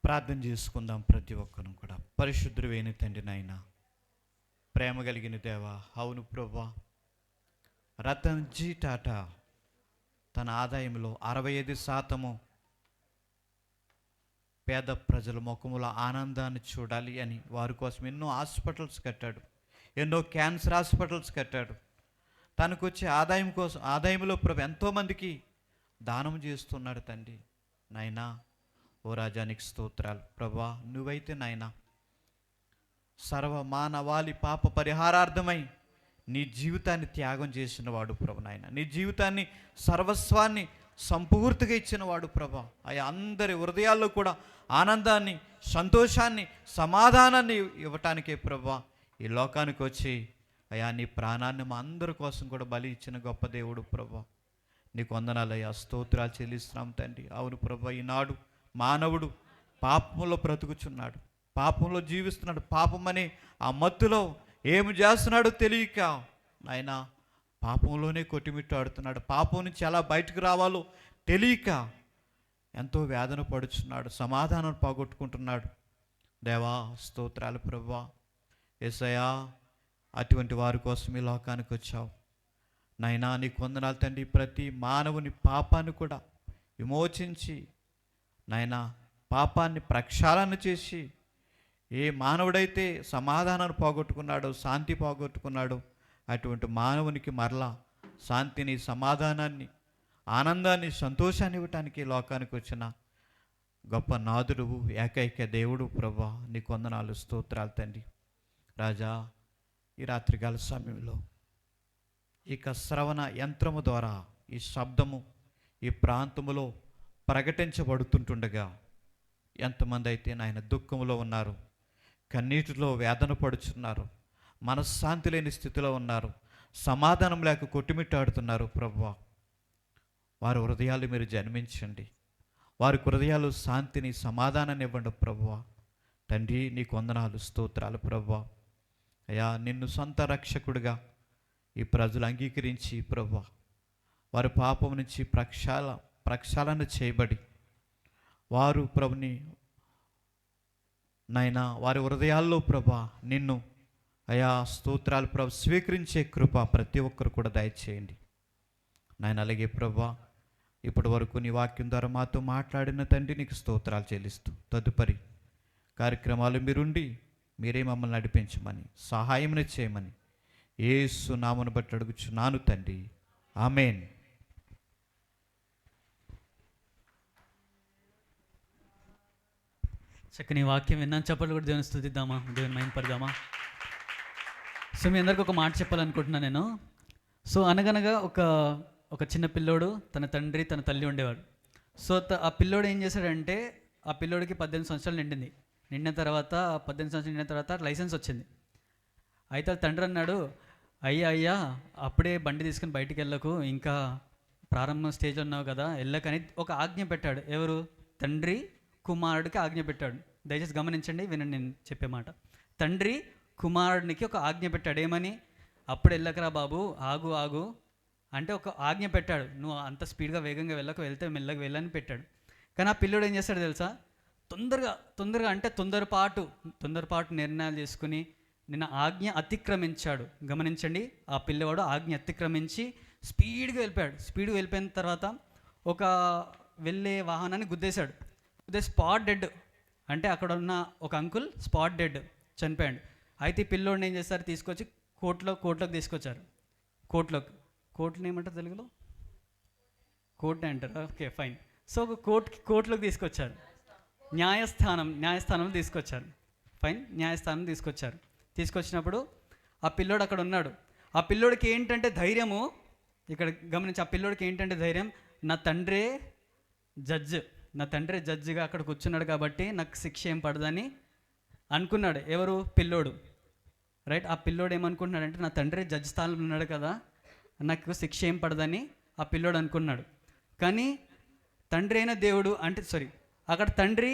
ప్రార్థన చేసుకుందాం ప్రతి ఒక్కరు కూడా. పరిశుద్ధుడైన తండ్రి నాయన, ప్రేమ కలిగిన దేవా, అవును ప్రభువా, రతన్ జీ టాటా తన ఆదాయంలో 65% పేద ప్రజల ముఖముల ఆనందాన్ని చూడాలి అని వారి కోసం ఎన్నో హాస్పిటల్స్ కట్టాడు, ఎన్నో క్యాన్సర్ హాస్పిటల్స్ కట్టాడు. తనకు వచ్చే ఆదాయంలో ప్రభు ఎంతోమందికి దానం చేస్తున్నాడు తండ్రి. నాయనా, ఓ రాజానికి స్తోత్రాలు. ప్రభువా, నువ్వైతే నాయనా సర్వమానవాళి పాప పరిహారార్థమై నీ జీవితాన్ని త్యాగం చేసిన వాడు ప్రభు నాయన. నీ జీవితాన్ని సర్వస్వాన్ని సంపూర్తిగా ఇచ్చిన వాడు ప్రభా. అయ్యా, అందరి హృదయాల్లో కూడా ఆనందాన్ని, సంతోషాన్ని, సమాధానాన్ని ఇవ్వటానికే ప్రభా ఈ లోకానికి వచ్చి అయ్యా నీ ప్రాణాన్ని మా అందరి కోసం కూడా బలి ఇచ్చిన గొప్ప దేవుడు ప్రభా. నీకు వందనాలయ్యా, స్తోత్రాలు చెల్లిస్తున్నాం తండ్రి. అవును ప్రభా, ఈనాడు మానవుడు పాపంలో బ్రతుకుచున్నాడు, పాపంలో జీవిస్తున్నాడు. పాపం అనే ఆ మత్తులో ఏమి చేస్తున్నాడో తెలియక ఆయన పాపంలోనే కొట్టిమిట్టాడుతున్నాడు. పాపం నుంచి ఎలా బయటకు రావాలో తెలియక ఎంతో వేదన పడుచున్నాడు, సమాధానం పోగొట్టుకుంటున్నాడు. దేవా, స్తోత్రాలు ప్రభువా. యేసయ్యా, అటువంటి వారి కోసం ఈ లోకానికి వచ్చావు నాయనా. నీకు వందనాలు తండ్రి. ప్రతి మానవుని పాపాన్ని కూడా విమోచించి నాయనా పాపాన్ని ప్రక్షాళన చేసి ఏ మానవుడైతే సమాధానాన్ని పోగొట్టుకున్నాడో, శాంతి పోగొట్టుకున్నాడో అటువంటి మానవునికి మరలా శాంతిని, సమాధానాన్ని, ఆనందాన్ని, సంతోషాన్ని ఇవ్వటానికి లోకానికి వచ్చిన గొప్ప నాదుడు, ఏకైక దేవుడు ప్రభువా. నీకు వందనాలు, స్తోత్రాలు తండ్రి. రాజా, ఈ రాత్రికాల సమయంలో ఇక శ్రవణ యంత్రము ద్వారా ఈ శబ్దము ఈ ప్రాంతములో ప్రకటించబడుతుంటుండగా ఎంతమంది అయితే నాయన దుఃఖంలో ఉన్నారు, కన్నీటిలో వేదన పడుచున్నారు, మనశ్శాంతి లేని స్థితిలో ఉన్నారు, సమాధానం లేక కొట్టుమిట్టాడుతున్నారు ప్రభువా. వారి హృదయాలు మీరు జన్మించండి, వారి హృదయాలు శాంతిని, సమాధానాన్ని ఇవ్వండి ప్రభువా. తండ్రి, నీకు వందనాలు, స్తోత్రాలు ప్రభువా. అయ్యా, నిన్ను సొంత రక్షకుడిగా ఈ ప్రజలు అంగీకరించి ప్రభువా వారి పాపం నుంచి ప్రక్షాళన చేయబడి వారు ప్రభుని నైనా వారి హృదయాల్లో ప్రభా నిన్ను అయా స్తోత్రాలు ప్రభు స్వీకరించే కృప ప్రతి ఒక్కరు కూడా దయచేయండి నాయన. అలాగే ప్రభా ఇప్పటి వరకు నీ వాక్యం ద్వారా మాతో మాట్లాడిన తండ్రి నీకు స్తోత్రాలు చెల్లిస్తూ తదుపరి కార్యక్రమాలు మీరుండి మీరే మమ్మల్ని నడిపించమని సహాయం చేయమని యేసు నామమును బట్టి అడుగుచున్నాను తండ్రి, ఆమేన్. చక్కని వాక్యం విన్నాను. చెప్పలు కూడా దేవుని స్తుతిద్దామా, దేవుని మహిమపడదామా. సో మీ అందరికి ఒక మాట చెప్పాలనుకుంటున్నాను నేను. సో అనగనగా ఒక చిన్న పిల్లోడు, తన తండ్రి తన తల్లి ఉండేవాడు. సో ఆ పిల్లోడు ఏం చేశాడంటే, ఆ పిల్లోడికి 18 సంవత్సరాలు నిండిన తర్వాత 18 సంవత్సరాలు నిండిన తర్వాత లైసెన్స్ వచ్చింది. అయితే తండ్రి అన్నాడు, అయ్యా అప్పుడే బండి తీసుకుని బయటికి వెళ్ళకు, ఇంకా ప్రారంభ స్టేజ్లో ఉన్నావు కదా, వెళ్ళకని ఒక ఆజ్ఞ పెట్టాడు. ఎవరు? తండ్రి కుమారుడికి ఆజ్ఞ పెట్టాడు. దయచేసి గమనించండి, వినండి నేను చెప్పే మాట. తండ్రి కుమారుడికి ఒక ఆజ్ఞ పెట్టాడు. ఏమని? అప్పుడు వెళ్ళకరా బాబు, ఆగు అంటే ఒక ఆజ్ఞ పెట్టాడు. నువ్వు అంత స్పీడ్గా వేగంగా వెళ్తే మెల్లగా వెళ్ళని పెట్టాడు. కానీ ఆ పిల్లోడు ఏం చేస్తాడు తెలుసా? తొందరగా అంటే తొందరపాటు నిర్ణయాలు చేసుకుని నిన్న ఆజ్ఞ అతిక్రమించాడు. గమనించండి, ఆ పిల్లవాడు ఆజ్ఞ అతిక్రమించి స్పీడ్గా వెళ్ళిపోయిన తర్వాత ఒక వెళ్ళే వాహనాన్ని గుద్దేశాడు. Spot dead. అంటే అక్కడ ఉన్న ఒక అంకుల్ స్పాట్ డెడ్, చనిపోయాడు. అయితే ఈ పిల్లోడిని ఏం చేస్తారు? తీసుకొచ్చి కోర్టులోకి తీసుకొచ్చారు. కోర్టుని ఏమంటారు తెలుగులో? కోర్టు అంటారు. Okay, fine. సో ఒక కోర్టులోకి తీసుకొచ్చారు. న్యాయస్థానం తీసుకొచ్చారు. ఫైన్, న్యాయస్థానం తీసుకొచ్చినప్పుడు ఆ పిల్లోడు అక్కడ ఉన్నాడు. ఆ పిల్లోడికి ఏంటంటే ధైర్యము, ఇక్కడ గమనించి, ఆ పిల్లోడికి ఏంటంటే ధైర్యం, నా తండ్రే జడ్జిగా అక్కడ కూర్చున్నాడు కాబట్టి నాకు శిక్ష ఏం పడదని అనుకున్నాడు. ఎవరు? పిల్లోడు. రైట్. ఆ పిల్లోడు ఏమనుకుంటున్నాడంటే, నా తండ్రి జడ్జి స్థానంలో ఉన్నాడు కదా, నాకు శిక్ష ఏం పడదని ఆ పిల్లోడు అనుకున్నాడు. కానీ తండ్రి అయిన దేవుడు అక్కడ తండ్రి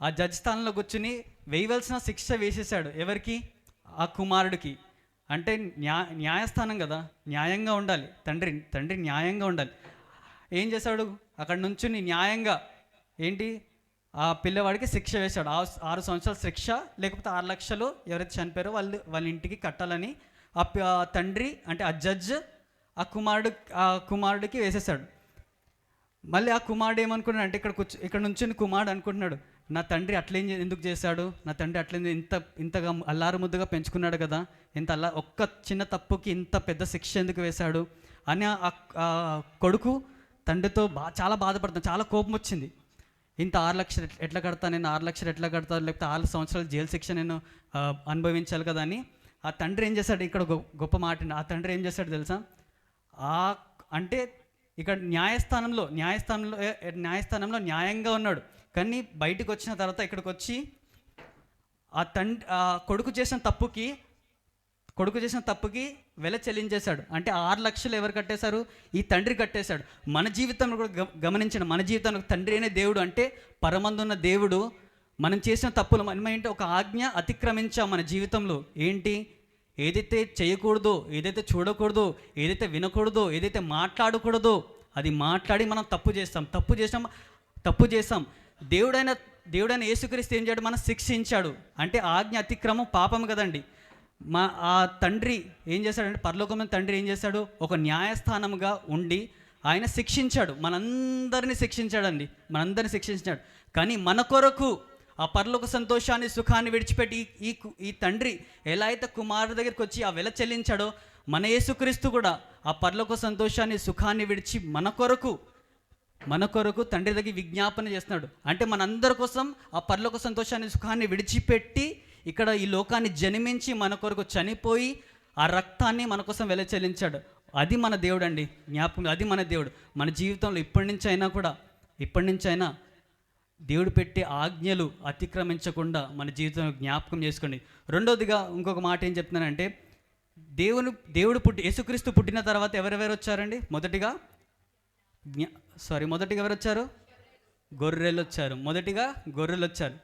ఆ జడ్జి స్థానంలో కూర్చుని వేయవలసిన శిక్ష వేసేసాడు. ఎవరికి? ఆ కుమారుడికి. అంటే న్యాయస్థానం కదా, న్యాయంగా ఉండాలి. తండ్రి న్యాయంగా ఉండాలి. ఏం చేశాడు? అక్కడ నుంచి న్యాయంగా ఏంటి, ఆ పిల్లవాడికి శిక్ష వేశాడు. 6 సంవత్సరాల శిక్ష, లేకపోతే 6 లక్షలు ఎవరైతే చనిపోయారో వాళ్ళ ఇంటికి కట్టాలని ఆ తండ్రి అంటే ఆ జడ్జ్ ఆ కుమారుడికి వేసేసాడు. మళ్ళీ ఆ కుమారుడు ఏమనుకున్నాడు అంటే, ఇక్కడ నుంచి కుమారుడు అనుకుంటున్నాడు, నా తండ్రి ఎందుకు చేశాడు, నా తండ్రి ఇంతగా అల్లారు ముద్దుగా పెంచుకున్నాడు కదా, ఒక్క చిన్న తప్పుకి ఇంత పెద్ద శిక్ష ఎందుకు వేశాడు అని ఆ కొడుకు తండ్రితో చాలా బాధపడుతున్నాడు. చాలా కోపం వచ్చింది. ఇంత 6 లక్షలు ఎట్లా కడతాను నేను, 6 లక్షలు ఎట్లా కడతాను, లేకపోతే 6 సంవత్సరాలు జైలు శిక్ష నేను అనుభవించాలి కదా అని ఆ తండ్రి ఏం చేశాడు? ఇక్కడ గొప్ప మాట. ఆ తండ్రి ఏం చేశాడు తెలుసా? అంటే ఇక్కడ న్యాయస్థానంలో న్యాయంగా ఉన్నాడు. కానీ బయటకు వచ్చిన తర్వాత ఇక్కడికి వచ్చి ఆ కొడుకు చేసిన తప్పుకి వెల చెల్లించేశాడు. అంటే 6 లక్షలు ఎవరు కట్టేశారు? ఈ తండ్రి కట్టేశాడు. మన జీవితంలో కూడా గమనించండి, మన జీవితంలో తండ్రి అనే దేవుడు అంటే పరమందున్న దేవుడు మనం చేసిన తప్పులు మనమేంటి, ఒక ఆజ్ఞ అతిక్రమించాం మన జీవితంలో. ఏంటి? ఏదైతే చేయకూడదో, ఏదైతే చూడకూడదో, ఏదైతే వినకూడదో, ఏదైతే మాట్లాడకూడదో అది మాట్లాడి మనం తప్పు చేసాం. దేవుడైన యేసుక్రీస్తు ఏం చేయడు? మనం శిక్షించాడు. అంటే ఆజ్ఞ అతిక్రమం పాపం కదండి. ఆ తండ్రి ఏం చేశాడంటే, పరలోకమైన తండ్రి ఏం చేశాడు? ఒక న్యాయస్థానంగా ఉండి ఆయన శిక్షించాడు. మనందరినీ శిక్షించాడు. కానీ మన కొరకు ఆ పరలోక సంతోషాన్ని, సుఖాన్ని విడిచిపెట్టి ఈ తండ్రి ఎలా అయితే కుమారుడి దగ్గరికి వచ్చి ఆ వెల చెల్లించాడో, మన యేసుక్రీస్తు కూడా ఆ పరలోక సంతోషాన్ని, సుఖాన్ని విడిచి మన కొరకు తండ్రి దగ్గర విజ్ఞాపన చేస్తున్నాడు. అంటే మనందరి కోసం ఆ పరలోక సంతోషాన్ని, సుఖాన్ని విడిచిపెట్టి ఇక్కడ ఈ లోకాన్ని జన్మించి మన కొరకు చనిపోయి ఆ రక్తాన్ని మన కోసం వెల చెల్లించాడు. అది మన దేవుడు అండి, జ్ఞాపకం. అది మన దేవుడు. మన జీవితంలో ఇప్పటి నుంచి అయినా దేవుడు పెట్టే ఆజ్ఞలు అతిక్రమించకుండా మన జీవితంలో జ్ఞాపకం చేసుకోండి. రెండోదిగా ఇంకొక మాట ఏం చెప్తున్నానంటే, దేవుడు యేసుక్రీస్తు పుట్టిన తర్వాత ఎవరెవరు వచ్చారండి? మొదటిగా ఎవరు వచ్చారు? గొర్రెలు వచ్చారు.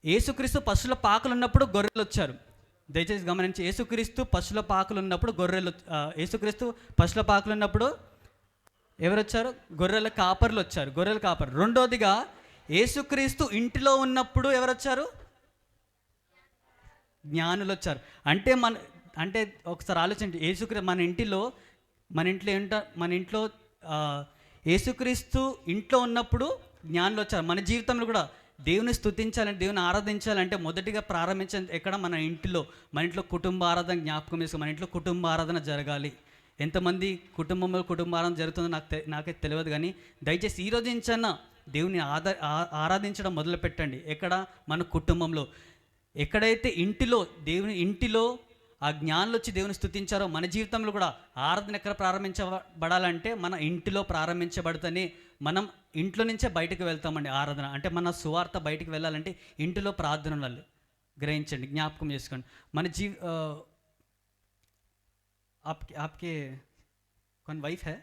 యేసుక్రీస్తు పశువుల పాకలు ఉన్నప్పుడు గొర్రెలు వచ్చారు. దయచేసి గమనించి, యేసుక్రీస్తు పశుల పాకులు ఉన్నప్పుడు యేసుక్రీస్తు పశుల పాకులు ఉన్నప్పుడు ఎవరు వచ్చారు? గొర్రెల కాపర్లు వచ్చారు, గొర్రెల కాపర్. రెండోదిగా యేసుక్రీస్తు ఇంటిలో ఉన్నప్పుడు ఎవరు వచ్చారు? జ్ఞానులు వచ్చారు. అంటే ఒకసారి ఆలోచించండి, మన ఇంట్లో యేసుక్రీస్తు ఇంట్లో ఉన్నప్పుడు జ్ఞానులు వచ్చారు. మన జీవితంలో కూడా దేవుని స్తుతించాలంటే, దేవుని ఆరాధించాలంటే మొదటిగా ప్రారంభించేది ఎక్కడ? మన ఇంట్లో కుటుంబ ఆరాధన జ్ఞాపకం చేసుకో. మన ఇంట్లో కుటుంబ ఆరాధన జరగాలి. ఎంతమంది కుటుంబంలో కుటుంబ ఆరాధన జరుగుతుందో నాకైతే తెలియదు, కానీ దయచేసి ఈ రోజు నుంచన్నా దేవుని ఆరాధించడం మొదలు పెట్టండి. ఎక్కడ? మన కుటుంబంలో. ఎక్కడైతే దేవుని ఇంటిలో ఆ జ్ఞానులు వచ్చి దేవుని స్తుతించారో, మన జీవితంలో కూడా ఆరాధన ఎక్కడ ప్రారంభించబడాలంటే మన ఇంటిలో ప్రారంభించబడితేనే మనం ఇంట్లో నుంచే బయటకు వెళ్తామండి. ఆరాధన అంటే మన సువార్త బయటికి వెళ్ళాలంటే ఇంటిలో ప్రార్థన ఉండాలి. గ్రహించండి, జ్ఞాపకం చేసుకోండి. మన आपके कौन वाइफ है?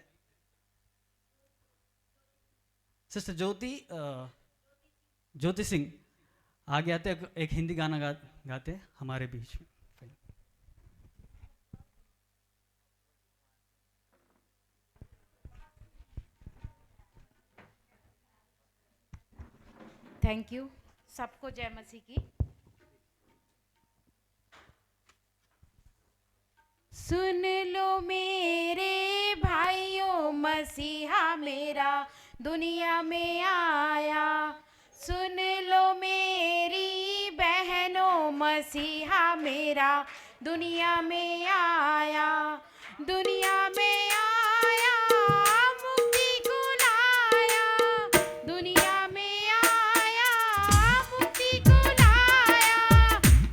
सिस्टर ज्योति सिंह आगे आते, एक हिंदी गाना गाते हमारे बीच में. Thank you. सबको जय मसीह की. सुन लो मेरे भाइयों, मसीहा मेरा दुनिया में आया. सुन लो मेरी बहनों, मसीहा मेरा दुनिया में आया. दुनिया में आया, मुक्ति को लाया. दुनिया में आया, मुक्ति को लाया.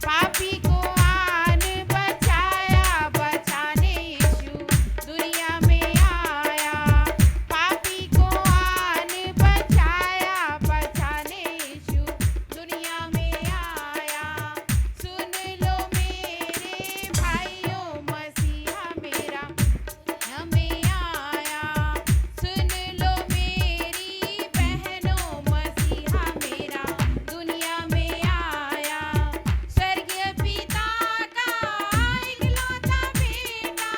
पापी को आन बचाया, बचाने यीशु दुनिया में आया. पापी को आन बचाया, बचाने यीशु दुनिया में आया. सुन लो मेरे भाइयों, मसीहा मेरा हमें आया. सुन लो मेरी बहनों, मसीहा मेरा दुनिया में आया. स्वर्गीय पिता का इकलौता बेटा,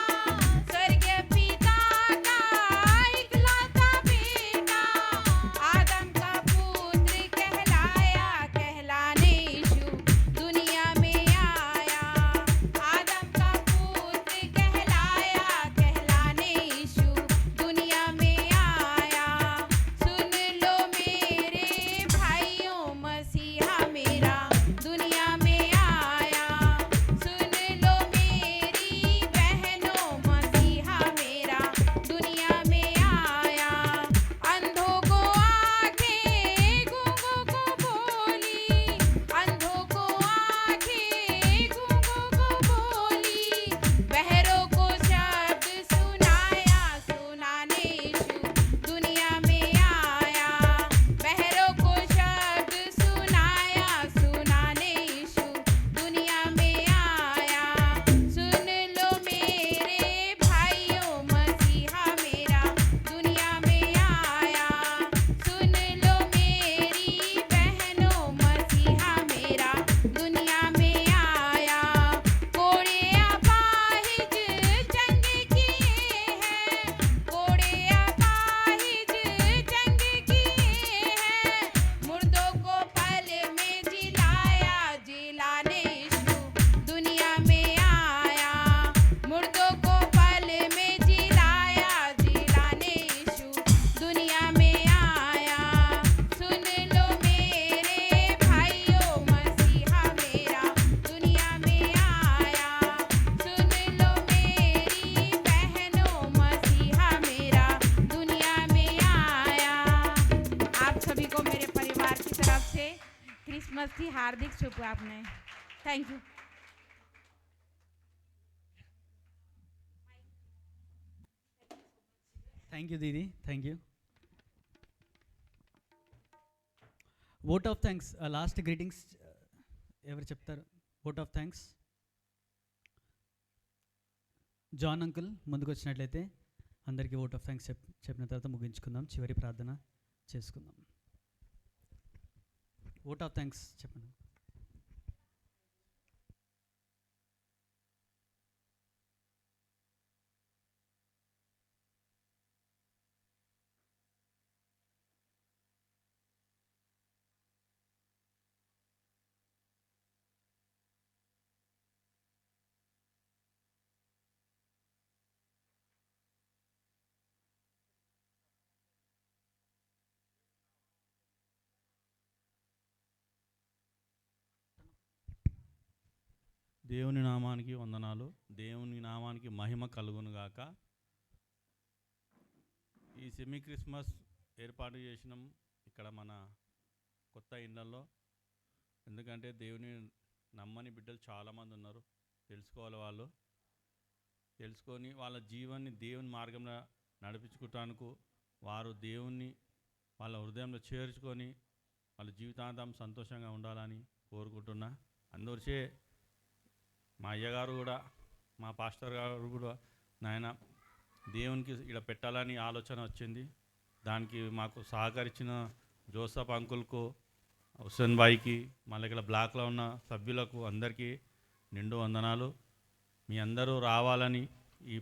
स्वर्गीय पिता का इकलौता बेटा, आदम का पुत्र कहलाया, कहलाने यीशु दुनिया में आया. आदम का पुत्र कहलाया, कहलाने यीशु दुनिया में आया. सुन लो मेरे भाइयों, मसीहा मेरा दुनिया में आया. सुन लो मेरी बहनों, मसीहा मेरा दुनिया में आया. अंधों को आंखें, गूंगों को बोली. अंधों को आंखें, गूंगों को बोली. बहरों को शब्द सुनाया, सुनाने यीशु दुनिया में आया. बहरों को शब्द सुनाया, सुनाने यीशु दुनिया में आया. सुन लो मेरे भाइयों, मसीहा मेरा दुनिया में आया. सुन लो मेरी बहनों, मसीहा मेरा दुनिया में आया. कोड़े अपाहिज जंग किए हैं, कोड़े अपाहिज जंग किए हैं. मुर्दों को पल में जिलाया, जिलाने यीशु दुनिया में आया. मुर्दों को पल में जिलाया, जिलाने यीशु दुनिया में आया. सुन लो मेरे भाइयों, मसीहा मेरा दुनिया में आया. सुन लो मेरी बहनों, मसीहा मेरा दुनिया में आया. आप सभी को मेरे परिवार की तरफ से क्रिसमस की हार्दिक शुभकामनाएं. Thank you. థ్యాంక్ యూ దీది, thank you. Vote of thanks, last greetings ఎవరు చెప్తారు? Vote of thanks John uncle ముందుకు వచ్చినట్లయితే అందరికీ ఓట్ ఆఫ్ థ్యాంక్స్ చెప్పిన తర్వాత ముగించుకుందాం. చివరి ప్రార్థన చేసుకుందాం. ఓట్ ఆఫ్ థ్యాంక్స్ చెప్పండి. దేవుని నామానికి వందనాలు. దేవుని నామానికి మహిమ కలుగునుగాక. ఈ సెమీ క్రిస్మస్ ఏర్పాటు చేసినాం ఇక్కడ మన కొత్త ఇళ్ళల్లో. ఎందుకంటే దేవుని నమ్మని బిడ్డలు చాలామంది ఉన్నారు. తెలుసుకోవాలి, వాళ్ళు తెలుసుకొని వాళ్ళ జీవాన్ని దేవుని మార్గంలో నడిపించుకోవటానికి వారు దేవుణ్ణి వాళ్ళ హృదయంలో చేర్చుకొని వాళ్ళ జీవితాంతం సంతోషంగా ఉండాలని కోరుకుంటున్నా. అందువచ్చే మా అయ్యగారు కూడా, మా పాస్టర్ గారు కూడా నాయన దేవునికి ఇక్కడ పెట్టాలని ఆలోచన వచ్చింది. దానికి మాకు సహకరించిన జోసఫ్ అంకుల్కు, హుస్సేన్ భాయ్కి, మళ్ళీ ఇక్కడ బ్లాక్లో ఉన్న సభ్యులకు అందరికీ నిండు వందనాలు. మీ అందరూ రావాలని, ఈ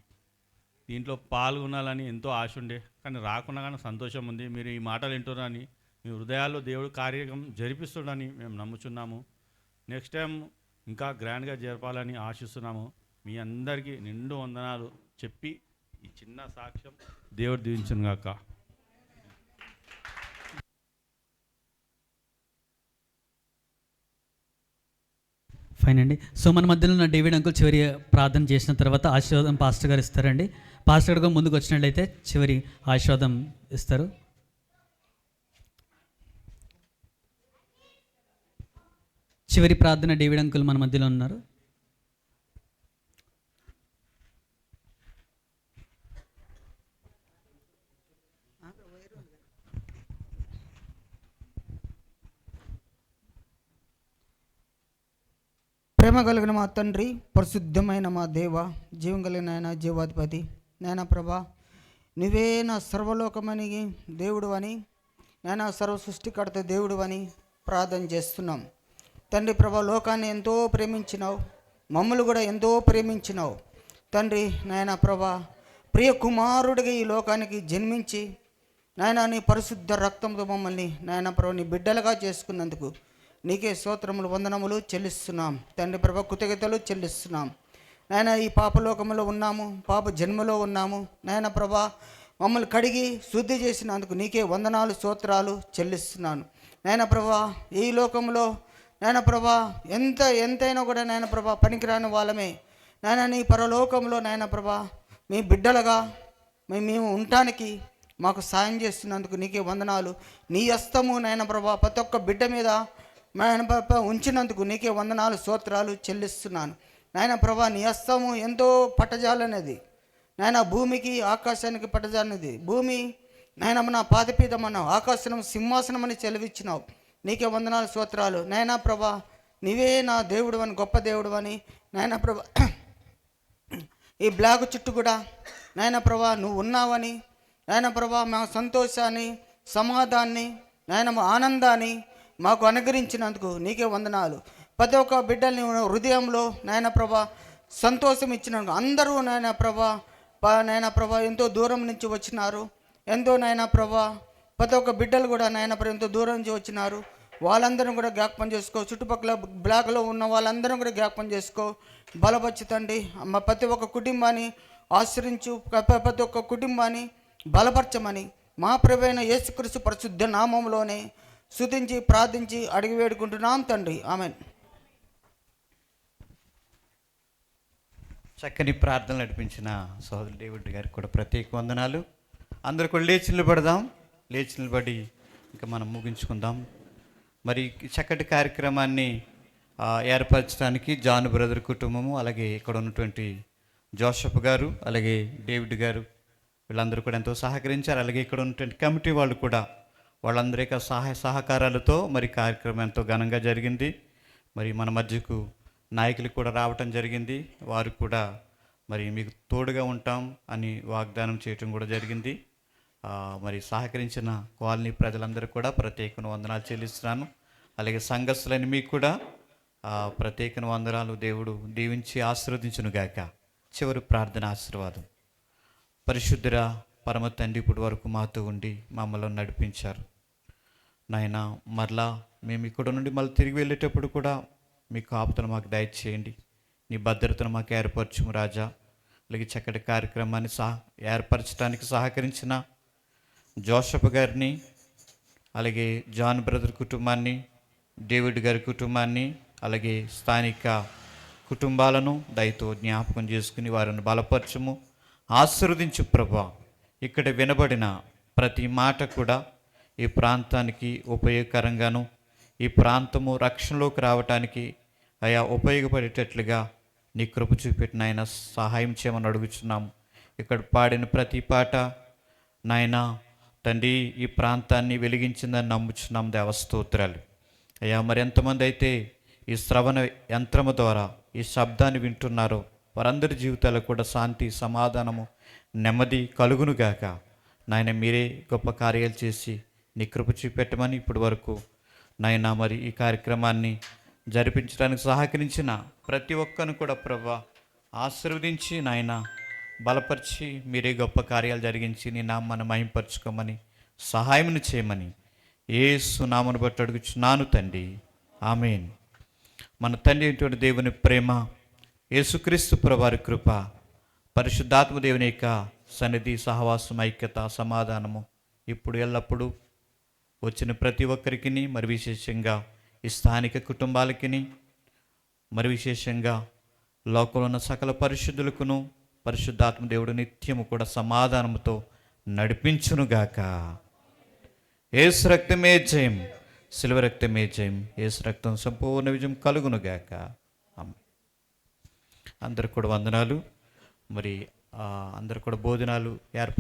దీంట్లో పాల్గొనాలని ఎంతో ఆశ ఉండే, కానీ రాకుండా కానీ సంతోషం ఉంది. మీరు ఈ మాటలు వింటున్నారని, మీ హృదయాల్లో దేవుడు కార్యక్రమం జరిపిస్తాడని మేము నమ్ముచున్నాము. నెక్స్ట్ టైం ఇంకా గ్రాండ్గా జరపాలని ఆశిస్తున్నాము. మీ అందరికీ నిండు వందనాలు చెప్పి ఈ చిన్న సాక్ష్యం దేవుడు దీవించును గాక. ఫైన్ అండి. సో మన మధ్యలో ఉన్న డేవిడ్ అంకుల్ చివరి ప్రార్థన చేసిన తర్వాత ఆశీర్వాదం పాస్టర్ గారు ఇస్తారండి. పాస్టర్ గారు ముందుకు వచ్చినట్లయితే చివరి ఆశీర్వాదం ఇస్తారు. చివరి ప్రార్థన డేవిడ్ అంకుల్ మన మధ్యలో ఉన్నారు. ప్రేమ కలిగిన మా తండ్రి, పరిశుద్ధమైన మా దేవ, జీవం కలిగిన ఆయన జీవాధిపతి, నాయన ప్రభా, నువ్వే నా సర్వలోకమని దేవుడు అని, నాయన సర్వ సృష్టికర్త దేవుడు అని ప్రార్థన చేస్తున్నాం. తండ్రి ప్రభా, లోకాన్ని ఎంతో ప్రేమించినావు, మమ్మల్ని కూడా ఎంతో ప్రేమించినావు తండ్రి. నాయన ప్రభా, ప్రియ కుమారుడిగా ఈ లోకానికి జన్మించి నాయన నీ పరిశుద్ధ రక్తంతో మమ్మల్ని నాయన ప్రభా నీ బిడ్డలుగా చేసుకున్నందుకు నీకే స్తోత్రములు, వందనములు చెల్లిస్తున్నాం తండ్రి ప్రభా. కృతజ్ఞతలు చెల్లిస్తున్నాం నాయన. ఈ పాపలోకంలో ఉన్నాము, పాప జన్మలో ఉన్నాము నాయన ప్రభా. మమ్మల్ని కడిగి శుద్ధి చేసినందుకు నీకే వందనాలు, స్తోత్రాలు చెల్లిస్తున్నాను నాయన ప్రభా. ఈ లోకంలో నాయన ప్రభా ఎంతైనా కూడా నాయన ప్రభా పనికిరాని వాళ్ళమే నాయన. నీ పరలోకంలో నాయన ప్రభా మీ బిడ్డలుగా మేము ఉండటానికి మాకు సాయం చేస్తున్నందుకు నీకే వందనాలు. నీ హస్తము నాయన ప్రభా ప్రతి ఒక్క బిడ్డ మీద నాయన ప్రభా ఉంచినందుకు నీకే వందనాలు, స్తోత్రాలు చెల్లిస్తున్నాను నాయన ప్రభా. నీ హస్తము ఎంతో పట్టజాలనేది నాయన, భూమికి ఆకాశానికి పట్టజాలనేది. భూమి నాయన నా పాదపీఠమన్నావు, ఆకాశం సింహాసనం అని చెలవిచ్చినావు. నీకే వందనాలు, స్తోత్రాలు నాయన ప్రభా. నీవే నా దేవుడు అని, గొప్ప దేవుడు అని నాయన ప్రభా. ఈ బ్లాగ్ చుట్టూ కూడా నాయన ప్రభా నువ్వు ఉన్నావని నాయన ప్రభా, మా సంతోషాన్ని, సమాధాన్ని నాయన మా ఆనందాన్ని మాకు అనుగ్రహించినందుకు నీకే వందనాలు. ప్రతి ఒక్క బిడ్డల్ని హృదయంలో నాయన ప్రభా సంతోషం ఇచ్చినందుకు అందరూ నాయన ప్రభా ఎంతో దూరం నుంచి వచ్చినారు. ఎంతో నాయన ప్రభా ప్రతి ఒక్క బిడ్డలు కూడా నాయన ప్రభా ఎంతో దూరం నుంచి వచ్చినారు. వాళ్ళందరం కూడా జ్ఞాపకం చేసుకో. చుట్టుపక్కల బ్లాక్లో ఉన్న వాళ్ళందరం కూడా జ్ఞాపకం చేసుకో. బలపరచుతండి ప్రతి ఒక్క కుటుంబాన్ని ఆశ్రయించు, ప్రతి ఒక్క కుటుంబాన్ని బలపరచమని మా ప్రభువైన యేసుక్రీస్తు పరిశుద్ధ నామంలోనే స్తుతించి ప్రార్థించి అడిగి వేడుకుంటున్నాం తండ్రి, ఆమేన్. చక్కని ప్రార్థనలు నడిపించిన సోదరుడు డేవిడ్ గారికి కూడా ప్రత్యేక వందనాలు. అందరూ కూడా లేచి నిలబడదాం. లేచి నిలబడి ఇంకా మనం ముగించుకుందాం. మరి చక్కటి కార్యక్రమాన్ని ఏర్పరచడానికి జాన్ బ్రదర్ కుటుంబము, అలాగే ఇక్కడ ఉన్నటువంటి జోసఫ్ గారు, అలాగే డేవిడ్ గారు వీళ్ళందరూ కూడా ఎంతో సహకరించారు. అలాగే ఇక్కడ ఉన్నటువంటి కమిటీ వాళ్ళు కూడా వాళ్ళందరి యొక్క సహాయ సహకారాలతో మరి కార్యక్రమం ఎంతో ఘనంగా జరిగింది. మరి మన మధ్యకు నాయకులు కూడా రావటం జరిగింది. వారు కూడా మరి మీకు తోడుగా ఉంటాం అని వాగ్దానం చేయటం కూడా జరిగింది. మరి సహకరించిన కాలనీ ప్రజలందరూ కూడా ప్రత్యేక వందనాలు చెల్లిస్తున్నాను. అలాగే సంఘస్థులని మీకు కూడా ప్రత్యేక వందనాలు. దేవుడు దీవించి ఆశీర్వదించునుగాక. చివరి ప్రార్థన ఆశీర్వాదం. పరిశుద్ధుర పరమ తండ్రి, ఇప్పటి వరకు మాతో ఉండి మమ్మల్ని నడిపించారు నాయన. మరలా మేము ఇక్కడ నుండి మళ్ళీ తిరిగి వెళ్ళేటప్పుడు కూడా మీ కాపుతను మాకు దయచేయండి. నీ భద్రతను మాకు ఏర్పరచుము రాజా. అలాగే చక్కటి కార్యక్రమాన్ని ఏర్పరచడానికి సహకరించిన జోసఫ్ గారిని, అలాగే జాన్ బ్రదర్ కుటుంబాన్ని, డేవిడ్ గారి కుటుంబాన్ని, అలాగే స్థానిక కుటుంబాలను దయతో జ్ఞాపకం చేసుకుని వారిని బలపరచుము, ఆశీర్వదించు ప్రభా. ఇక్కడ వినబడిన ప్రతి మాట కూడా ఈ ప్రాంతానికి ఉపయోగకరంగాను, ఈ ప్రాంతము రక్షణలోకి రావటానికి అయా ఉపయోగపడేటట్లుగా నీ కృప చూపెట్టిన ఆయన సహాయం చేయమని అడుగుచున్నాము. ఇక్కడ పాడిన ప్రతి పాట నాయన తండ్రి ఈ ప్రాంతాన్ని వెలిగించిందని నమ్ముచున్నాం. దేవస్తోత్రాలు అయ్యా. మరి ఎంతమంది అయితే ఈ శ్రవణ యంత్రము ద్వారా ఈ శబ్దాన్ని వింటున్నారో వారందరి జీవితాలకు కూడా శాంతి, సమాధానము, నెమ్మది కలుగునుగాక. నాయన మీరే గొప్ప కార్యాలు చేసి నీ కృప చూపెట్టమని ఇప్పటి వరకు నాయన మరి ఈ కార్యక్రమాన్ని జరిపించడానికి సహకరించిన ప్రతి ఒక్కరిని కూడా ప్రభా ఆశీర్వదించి నాయన బలపరిచి మీరే గొప్ప కార్యాలు జరిగించి నీ నామాన్ని మహింపరచుకోమని సహాయం చేయమని యేసు నామమును బట్టి అడుగుచున్నాను తండ్రి, ఆమేన్. మన తండ్రి అయినటువంటి దేవుని ప్రేమ, యేసుక్రీస్తు ప్రభువారి కృప, పరిశుద్ధాత్మ దేవుని యొక్క సన్నిధి, సహవాసం, ఐక్యత, సమాధానము ఇప్పుడు ఎల్లప్పుడూ వచ్చిన ప్రతి ఒక్కరికి, మరి విశేషంగా ఈ స్థానిక కుటుంబాలకి, మరి విశేషంగా లోకంలో ఉన్న సకల పరిశుద్ధులకును పరిశుద్ధాత్మ దేవుడు నిత్యము కూడా సమాధానముతో నడిపించునుగాక. యేసు రక్తమే జయం, శిలువ రక్తమే జయం. యేసు రక్తం సంపూర్ణ విజయం కలుగునుగాక. అందరికి కూడా వందనాలు. మరి అందరు కూడా భోజనాలు ఏర్పాటు